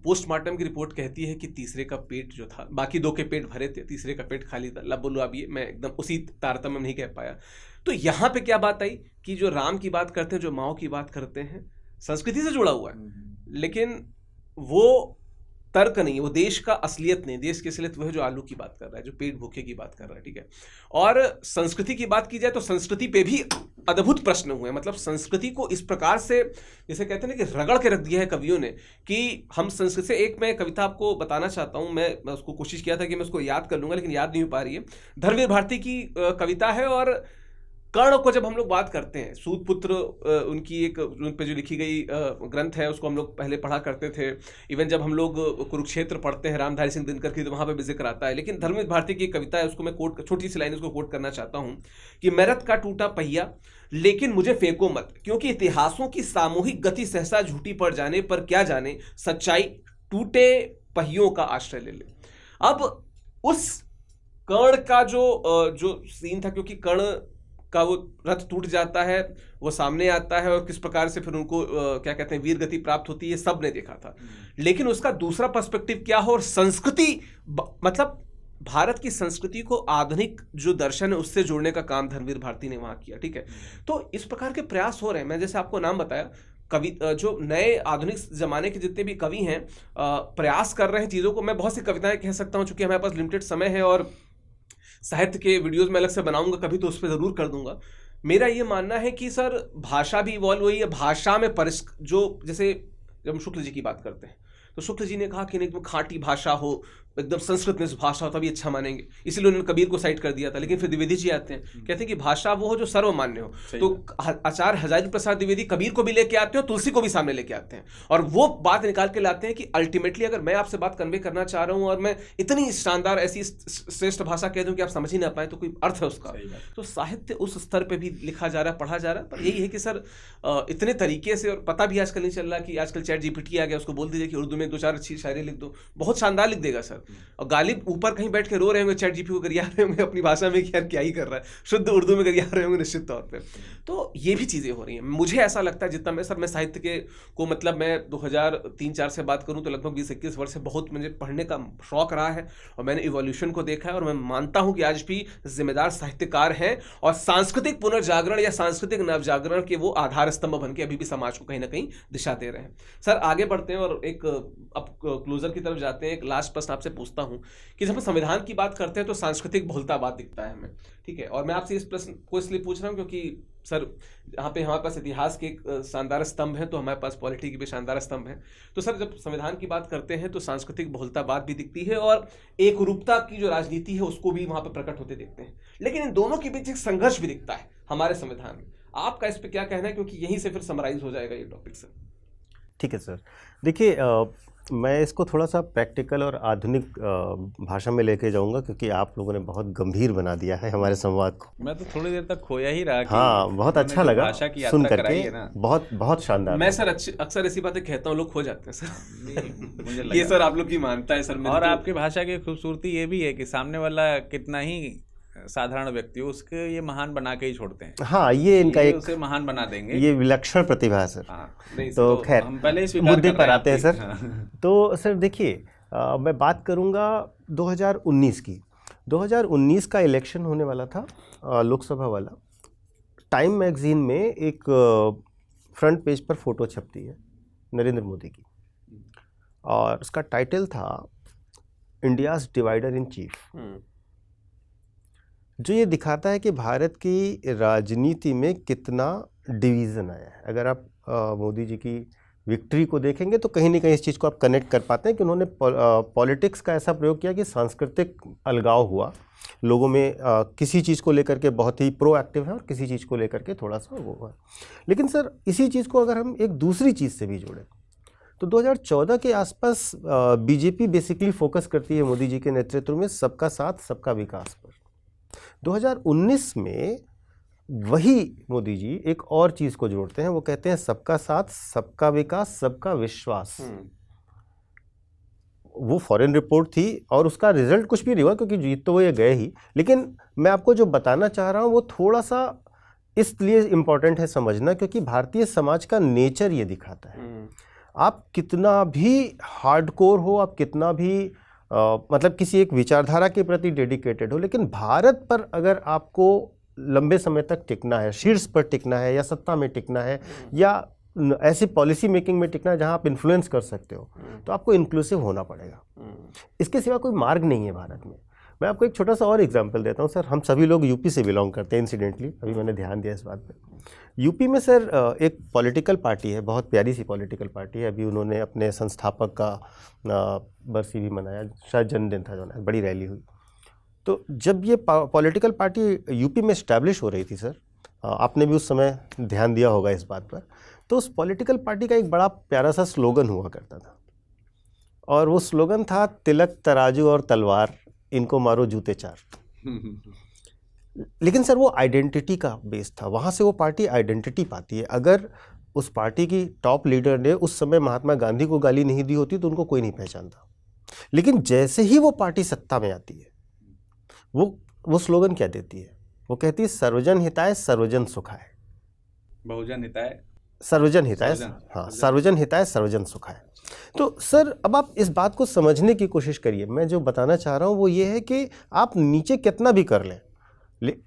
पोस्टमार्टम की रिपोर्ट कहती है कि तीसरे का पेट जो था, बाकी दो के पेट भरे थे, तीसरे का पेट खाली था। लब बोलो, अब ये मैं एकदम उसी तारतम्य में नहीं कह पाया। तो यहाँ पे क्या बात आई कि जो राम की बात करते हैं, जो माओ की बात करते हैं, संस्कृति से जुड़ा हुआ है, लेकिन वो तर्क नहीं है, वो देश का असलियत नहीं, देश की असलियत वो है जो आलू की बात कर रहा है, जो पेट भूखे की बात कर रहा है, ठीक है। और संस्कृति की बात की जाए तो संस्कृति पे भी अद्भुत प्रश्न हुए, मतलब संस्कृति को इस प्रकार से जैसे कहते हैं ना कि रगड़ के रख दिया है कवियों ने कि हम संस्कृति से, एक मैं कविता आपको बताना चाहता हूँ, मैं उसको कोशिश किया था कि मैं उसको याद कर लूंगा लेकिन याद नहीं हो पा रही है। धर्मवीर भारती की कविता है, और कर्ण को जब हम लोग बात करते हैं, सूतपुत्र उनकी एक उन पे जो लिखी गई ग्रंथ है उसको हम लोग पहले पढ़ा करते थे। इवन जब हम लोग कुरुक्षेत्र पढ़ते हैं रामधारी सिंह दिनकर की, तो वहाँ पे भी जिक्र आता है। लेकिन धर्मवीर भारती की एक कविता है, उसको मैं कोट, छोटी सी लाइन उसको कोट करना चाहता हूँ कि मैं रथ का टूटा पहिया लेकिन मुझे फेंको मत, क्योंकि इतिहासों की सामूहिक गति सहसा झूठी पड़ जाने पर क्या जाने सच्चाई टूटे पहियों का आश्रय ले ले। अब उस कर्ण का जो सीन था, क्योंकि कर्ण का वो रथ टूट जाता है, वो सामने आता है और किस प्रकार से फिर उनको क्या कहते हैं वीर गति प्राप्त होती है, सब ने देखा था। लेकिन उसका दूसरा पर्सपेक्टिव क्या हो, और संस्कृति मतलब भारत की संस्कृति को आधुनिक जो दर्शन है उससे जोड़ने का काम धर्मवीर भारती ने वहाँ किया, ठीक है। तो इस प्रकार के प्रयास हो रहे हैं। मैं जैसे आपको नाम बताया, कवि जो नए आधुनिक जमाने के जितने भी कवि हैं प्रयास कर रहे हैं चीज़ों को। मैं बहुत सी कविताएं कह सकता हूँ, चूंकि हमारे पास लिमिटेड समय है और साहित्य के वीडियोस में अलग से बनाऊंगा कभी, तो उस पर ज़रूर कर दूंगा। मेरा ये मानना है कि सर भाषा भी इवॉल्व हुई है, भाषा में जो जैसे जब हम शुक्ल जी की बात करते हैं तो शुक्ल जी ने कहा कि एकदम खाटी भाषा हो, एकदम संस्कृत में भाषा हो तभी अच्छा मानेंगे, इसलिए उन्होंने कबीर को साइड कर दिया था। लेकिन फिर द्विवेदी जी आते हैं, कहते हैं कि भाषा वो हो जो सर्वमान्य हो। तो आचार्य हजारी प्रसाद द्विवेदी कबीर को भी लेके आते हैं और तुलसी को भी सामने लेके आते हैं, और वो बात निकाल के लाते हैं कि अल्टीमेटली अगर मैं आपसे बात कन्वे करना चाह रहा हूँ और मैं इतनी शानदार ऐसी श्रेष्ठ भाषा कह दूँ कि आप समझ ही ना पाए, तो कोई अर्थ है उसका। तो साहित्य उस स्तर पर भी लिखा जा रहा है, पढ़ा जा रहा है। पर यही है कि सर इतने तरीके से, और पता भी आजकल नहीं चल रहा कि आजकल चैट जीपीटी आ गया, उसको बोल दीजिए कि उर्दू में 2-4 अच्छी शायरी लिख दो, बहुत शानदार लिख देगा सर। और गालिब ऊपर कहीं बैठ के रो रहे होंगे, चैट जीपीटी को गरिया रहे होंगे अपनी भाषा में कि यार क्या ही कर रहा है, शुद्ध उर्दू में गरिया रहे होंगे निश्चित तौर पे। तो ये भी चीज़ें हो रही हैं। मुझे ऐसा लगता है जितना मैं साहित्य के को मतलब मैं 2003-4 से बात करूं तो लगभग 20-21 वर्ष से बहुत मुझे पढ़ने का शौक रहा है, और मैंने इवोल्यूशन को देखा है, और मैं मानता हूं कि आज भी जिम्मेदार साहित्यकार हैं और सांस्कृतिक पुनर्जागरण या सांस्कृतिक नवजागरण के वो आधार स्तंभ बन के अभी भी समाज को कहीं ना कहीं दिशा दे रहे हैं। सर आगे बढ़ते हैं और एक अब क्लोजर की तरफ जाते हैं। एक लास्ट प्रश्न आपसे पूछता हूं कि जब हम संविधान की बात करते हैं तो सांस्कृतिक बहुलतावाद दिखता है हमें, ठीक है। और मैं आपसे इस प्रश्न को इसलिए पूछ रहा हूँ क्योंकि सर यहाँ पे हमारे पास इतिहास के एक शानदार स्तंभ है, तो हमारे पास पॉलिटी के भी शानदार स्तंभ है। तो सर जब संविधान की बात करते हैं तो सांस्कृतिक बहुलतावाद भी दिखती है और एक रूपता की जो राजनीति है उसको भी वहाँ पर प्रकट होते देखते हैं, लेकिन इन दोनों के बीच एक संघर्ष भी दिखता है हमारे संविधान में। आपका इस पर क्या कहना है, क्योंकि यहीं से फिर समराइज हो जाएगा ये टॉपिक सर। ठीक है सर, देखिए मैं इसको थोड़ा सा प्रैक्टिकल और आधुनिक भाषा में लेके जाऊंगा, क्योंकि आप लोगों ने बहुत गंभीर बना दिया है हमारे संवाद को। मैं तो थोड़ी देर तक खोया ही रहा। हाँ, बहुत अच्छा लगा भाषा की सुन यात्रा करके, बहुत बहुत शानदार। मैं सर अक्सर ऐसी बातें कहता हूँ, लोग खो जाते हैं सर। मुझे ये सर आप लोग की मानता है सर। और आपकी भाषा की खूबसूरती ये भी है कि सामने वाला कितना ही साधारण व्यक्ति हो, उसके ये महान बना के ही छोड़ते हैं। हाँ, ये इनका एक उसे महान बना देंगे, ये विलक्षण प्रतिभा है सर। हाँ, तो खैर हम पहले ही स्वीकार मुद्दे कर पर रहे हैं आते हैं सर। हाँ। तो सर देखिए, मैं बात करूंगा 2019 की। 2019 का इलेक्शन होने वाला था, लोकसभा वाला। टाइम मैगजीन में एक फ्रंट पेज पर फोटो छपती है नरेंद्र मोदी की, और उसका टाइटल था इंडियाज़ डिवाइडर इन चीफ, जो ये दिखाता है कि भारत की राजनीति में कितना डिवीज़न आया है। अगर आप मोदी जी की विक्ट्री को देखेंगे तो कहीं ना कहीं इस चीज़ को आप कनेक्ट कर पाते हैं कि उन्होंने पॉलिटिक्स का ऐसा प्रयोग किया कि सांस्कृतिक अलगाव हुआ लोगों में, किसी चीज़ को लेकर के बहुत ही प्रोएक्टिव है और किसी चीज़ को लेकर के थोड़ा सा वो है। लेकिन सर इसी चीज़ को अगर हम एक दूसरी चीज़ से भी जोड़ें तो 2014 के आसपास बीजेपी बेसिकली फोकस करती है मोदी जी के नेतृत्व में सबका साथ सबका विकास पर। 2019 में वही मोदी जी एक और चीज़ को जोड़ते हैं, वो कहते हैं सबका साथ सबका विकास सबका विश्वास। वो फॉरेन रिपोर्ट थी और उसका रिजल्ट कुछ भी नहीं हुआ, क्योंकि जीत तो वो ये गए ही। लेकिन मैं आपको जो बताना चाह रहा हूँ वो थोड़ा सा इसलिए इम्पोर्टेंट है समझना, क्योंकि भारतीय समाज का नेचर ये दिखाता है। आप कितना भी हार्डकोर हो, आप कितना भी मतलब किसी एक विचारधारा के प्रति डेडिकेटेड हो, लेकिन भारत पर अगर आपको लंबे समय तक टिकना है, शीर्ष पर टिकना है, या सत्ता में टिकना है, या ऐसी पॉलिसी मेकिंग में टिकना जहां आप इन्फ्लुएंस कर सकते हो, तो आपको इंक्लूसिव होना पड़ेगा। इसके सिवा कोई मार्ग नहीं है भारत में। मैं आपको एक छोटा सा और एग्जांपल देता हूं सर। हम सभी लोग यूपी से बिलोंग करते हैं इंसिडेंटली, अभी मैंने ध्यान दिया इस बात पे। यूपी में सर एक पॉलिटिकल पार्टी है, बहुत प्यारी सी पॉलिटिकल पार्टी है। अभी उन्होंने अपने संस्थापक का बरसी भी मनाया, शायद जन्मदिन था जो है, बड़ी रैली हुई। तो जब ये पॉलिटिकल पार्टी यूपी में इस्टेब्लिश हो रही थी सर, आपने भी उस समय ध्यान दिया होगा इस बात पर, तो उस पॉलिटिकल पार्टी का एक बड़ा प्यारा सा स्लोगन हुआ करता था, और वो स्लोगन था तिलक तराजू और तलवार, इनको मारो जूते चार। लेकिन सर वो आइडेंटिटी का बेस था, वहाँ से वो पार्टी आइडेंटिटी पाती है। अगर उस पार्टी की टॉप लीडर ने उस समय महात्मा गांधी को गाली नहीं दी होती तो उनको कोई नहीं पहचानता। लेकिन जैसे ही वो पार्टी सत्ता में आती है, वो स्लोगन क्या देती है? वो कहती है सर्वजन हिताय सर्वजन सुखाय। बहुजन हिताय सर्वजन हिताय, हाँ, सर्वजन हिताय सर्वजन सुखाय। तो सर अब आप इस बात को समझने की कोशिश करिए। मैं जो बताना चाह रहा हूँ वो ये है कि आप नीचे कितना भी कर लें,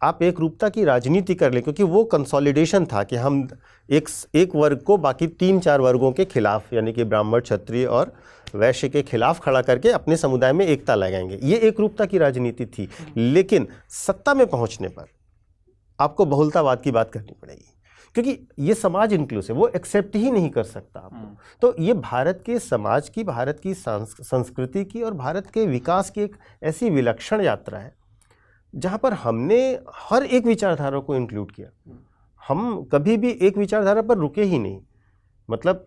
आप एक रूपता की राजनीति कर लें, क्योंकि वो कंसोलिडेशन था कि हम एक वर्ग को बाकी 3-4 वर्गों के खिलाफ, यानी कि ब्राह्मण, क्षत्रिय और वैश्य के खिलाफ खड़ा करके अपने समुदाय में एकता लगाएंगे। ये एक रूपता की राजनीति थी। लेकिन सत्ता में पहुंचने पर आपको बहुलतावाद की बात करनी पड़ेगी, क्योंकि ये समाज इंक्लूसिव, वो एक्सेप्ट ही नहीं कर सकता आपको। तो ये भारत के समाज की, भारत की संस्कृति की और भारत के विकास की एक ऐसी विलक्षण यात्रा है जहाँ पर हमने हर एक विचारधारा को इंक्लूड किया। हम कभी भी एक विचारधारा पर रुके ही नहीं। मतलब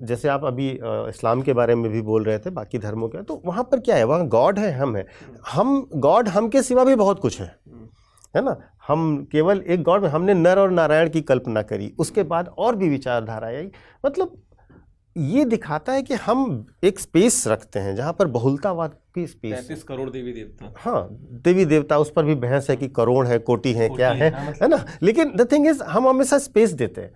जैसे आप अभी इस्लाम के बारे में भी बोल रहे थे, बाकी धर्मों के, तो वहाँ पर क्या है? वहाँ गॉड है, हम है। हम गॉड, हम के सिवा भी बहुत कुछ है ना। हम केवल एक गॉड में, हमने नर और नारायण की कल्पना करी, उसके बाद और भी विचारधारा आई। मतलब ये दिखाता है कि हम एक स्पेस रखते हैं जहाँ पर बहुलतावाद की स्पेस। 35 करोड़ देवी देवता, हाँ, देवी देवता, उस पर भी बहस है कि करोड़ है, कोटि है, क्या है ना। लेकिन द थिंग इज, हम हमेशा स्पेस देते हैं।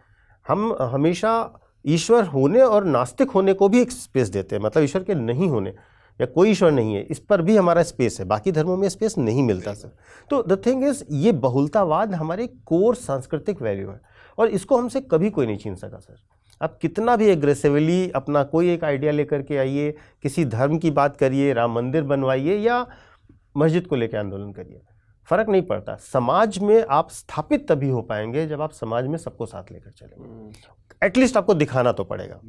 हम हमेशा ईश्वर होने और नास्तिक होने को भी एक स्पेस देते हैं। मतलब ईश्वर के नहीं होने या कोई ईश्वर नहीं है, इस पर भी हमारा स्पेस है। बाकी धर्मों में स्पेस नहीं मिलता सर। तो द थिंग इज, ये बहुलतावाद हमारे कोर सांस्कृतिक वैल्यू है और इसको हमसे कभी कोई नहीं छीन सका सर। आप कितना भी एग्रेसिवली अपना कोई एक आइडिया लेकर के आइए, किसी धर्म की बात करिए, राम मंदिर बनवाइए या मस्जिद को लेकर आंदोलन करिए, फर्क नहीं पड़ता। समाज में आप स्थापित तभी हो पाएंगे जब आप समाज में सबको साथ लेकर चलेंगे। एटलीस्ट आपको दिखाना तो पड़ेगा।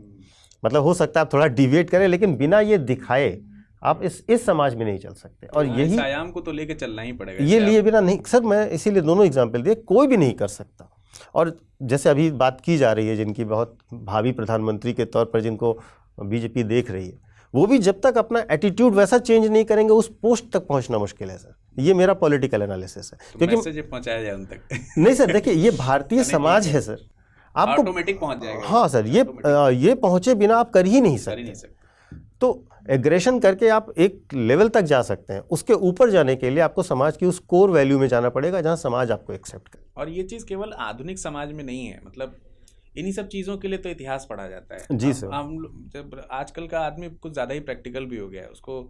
मतलब हो सकता है आप थोड़ा डिविएट करें, लेकिन बिना ये दिखाए आप इस समाज में नहीं चल सकते। और यही आयाम को तो लेके चलना ही पड़ेगा। ये लिए बिना नहीं सर, मैं इसीलिए दोनों एग्जाम्पल दिए, कोई भी नहीं कर सकता। और जैसे अभी बात की जा रही है, जिनकी बहुत भावी प्रधानमंत्री के तौर पर जिनको बीजेपी देख रही है, वो भी जब तक अपना एटीट्यूड वैसा चेंज नहीं करेंगे, उस पोस्ट तक पहुंचना मुश्किल है सर। ये मेरा पॉलिटिकल एनालिसिस है। क्योंकि मैसेज पहुंचाया जाए उन तक। नहीं सर, देखिए ये भारतीय समाज है सर, आपको ऑटोमेटिक पहुंच जाएगा। हाँ सर, ये पहुंचे बिना आप कर ही नहीं सकते। तो एग्रेशन करके आप एक लेवल तक जा सकते हैं, उसके ऊपर जाने के लिए आपको समाज की उस कोर वैल्यू में जाना पड़ेगा जहां समाज आपको एक्सेप्ट करे। और ये चीज़ केवल आधुनिक समाज में नहीं है, मतलब इन्हीं सब चीज़ों के लिए तो इतिहास पढ़ा जाता है। जी सर। हम जब आजकल का आदमी कुछ ज़्यादा ही प्रैक्टिकल भी हो गया है, उसको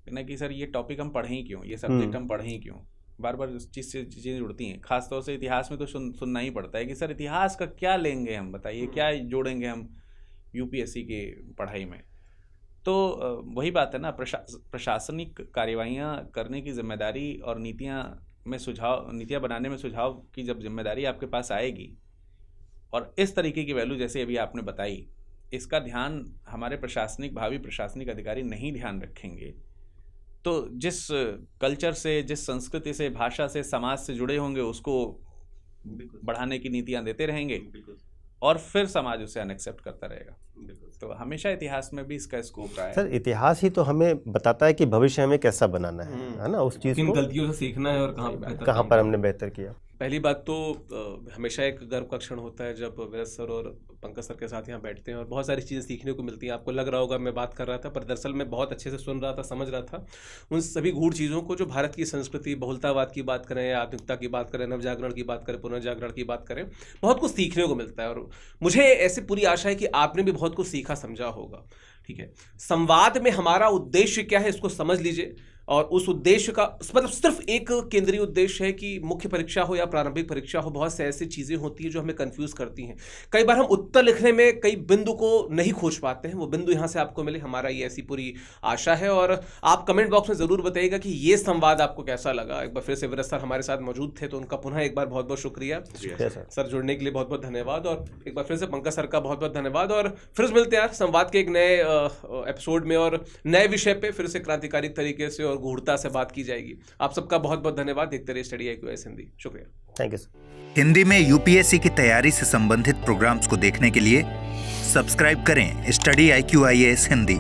ना कि सर ये टॉपिक हम पढ़ें ही क्यों, ये सब्जेक्ट हम पढ़ें ही क्यों, बार बार उस चीज़ से चीज़ें जुड़ती हैं। खासतौर से इतिहास में तो सुनना ही पड़ता है कि सर इतिहास का क्या लेंगे हम, बताइए क्या जोड़ेंगे हम यूपीएससी के पढ़ाई में। तो वही बात है ना, प्रशासनिक कार्यवाहियाँ करने की जिम्मेदारी और नीतियाँ बनाने में सुझाव की जब जिम्मेदारी आपके पास आएगी, और इस तरीके की वैल्यू जैसे अभी आपने बताई, इसका ध्यान हमारे भावी प्रशासनिक अधिकारी नहीं ध्यान रखेंगे, तो जिस कल्चर से, जिस संस्कृति से, भाषा से, समाज से जुड़े होंगे, उसको बढ़ाने की नीतियाँ देते रहेंगे और फिर समाज उसे अनएक्सेप्ट करता रहेगा। तो हमेशा इतिहास में भी इसका स्कोप रहा है सर। इतिहास ही तो हमें बताता है कि भविष्य हमें कैसा बनाना है ना, उस चीज़ को, गलतियों से सीखना है और कहाँ पर हमने बेहतर किया। पहली बात तो हमेशा एक गर्व का क्षण होता है जब विरज सर और पंकज सर के साथ यहाँ बैठते हैं और बहुत सारी चीज़ें सीखने को मिलती हैं। आपको लग रहा होगा मैं बात कर रहा था, पर दरअसल मैं बहुत अच्छे से सुन रहा था, समझ रहा था उन सभी गूढ़ चीज़ों को जो भारत की संस्कृति, बहुलतावाद की बात करें, आधुनिकता की बात करें, नवजागरण की बात करें, पुनर्जागरण की बात करें, बहुत कुछ सीखने को मिलता है। और मुझे ऐसी पूरी आशा है कि आपने भी बहुत कुछ सीखा समझा होगा। ठीक है, संवाद में हमारा उद्देश्य क्या है इसको समझ लीजिए। और उस उद्देश्य का मतलब सिर्फ एक केंद्रीय उद्देश्य है कि मुख्य परीक्षा हो या प्रारंभिक परीक्षा हो, बहुत से ऐसी चीज़ें होती हैं जो हमें कंफ्यूज करती हैं। कई बार हम उत्तर लिखने में कई बिंदु को नहीं खोज पाते हैं, वो बिंदु यहाँ से आपको मिले, हमारा ये ऐसी पूरी आशा है। और आप कमेंट बॉक्स में ज़रूर बताइएगा कि ये संवाद आपको कैसा लगा। एक बार फिर से विरज सर हमारे साथ मौजूद थे, तो उनका पुनः एक बार बहुत बहुत शुक्रिया सर, जुड़ने के लिए बहुत बहुत धन्यवाद। और एक बार फिर से पंकज सर का बहुत बहुत धन्यवाद। और फिर से मिलते हैं यार संवाद के एक नए एपिसोड में और नए विषय पे फिर से क्रांतिकारी तरीके से और गूढ़ता से बात की जाएगी। आप सबका बहुत बहुत धन्यवाद। देखते रहिए स्टडी IQIS हिंदी। शुक्रिया। Thank you sir. हिंदी में यूपीएससी की तैयारी से संबंधित प्रोग्राम्स को देखने के लिए सब्सक्राइब करें स्टडी IQIS हिंदी।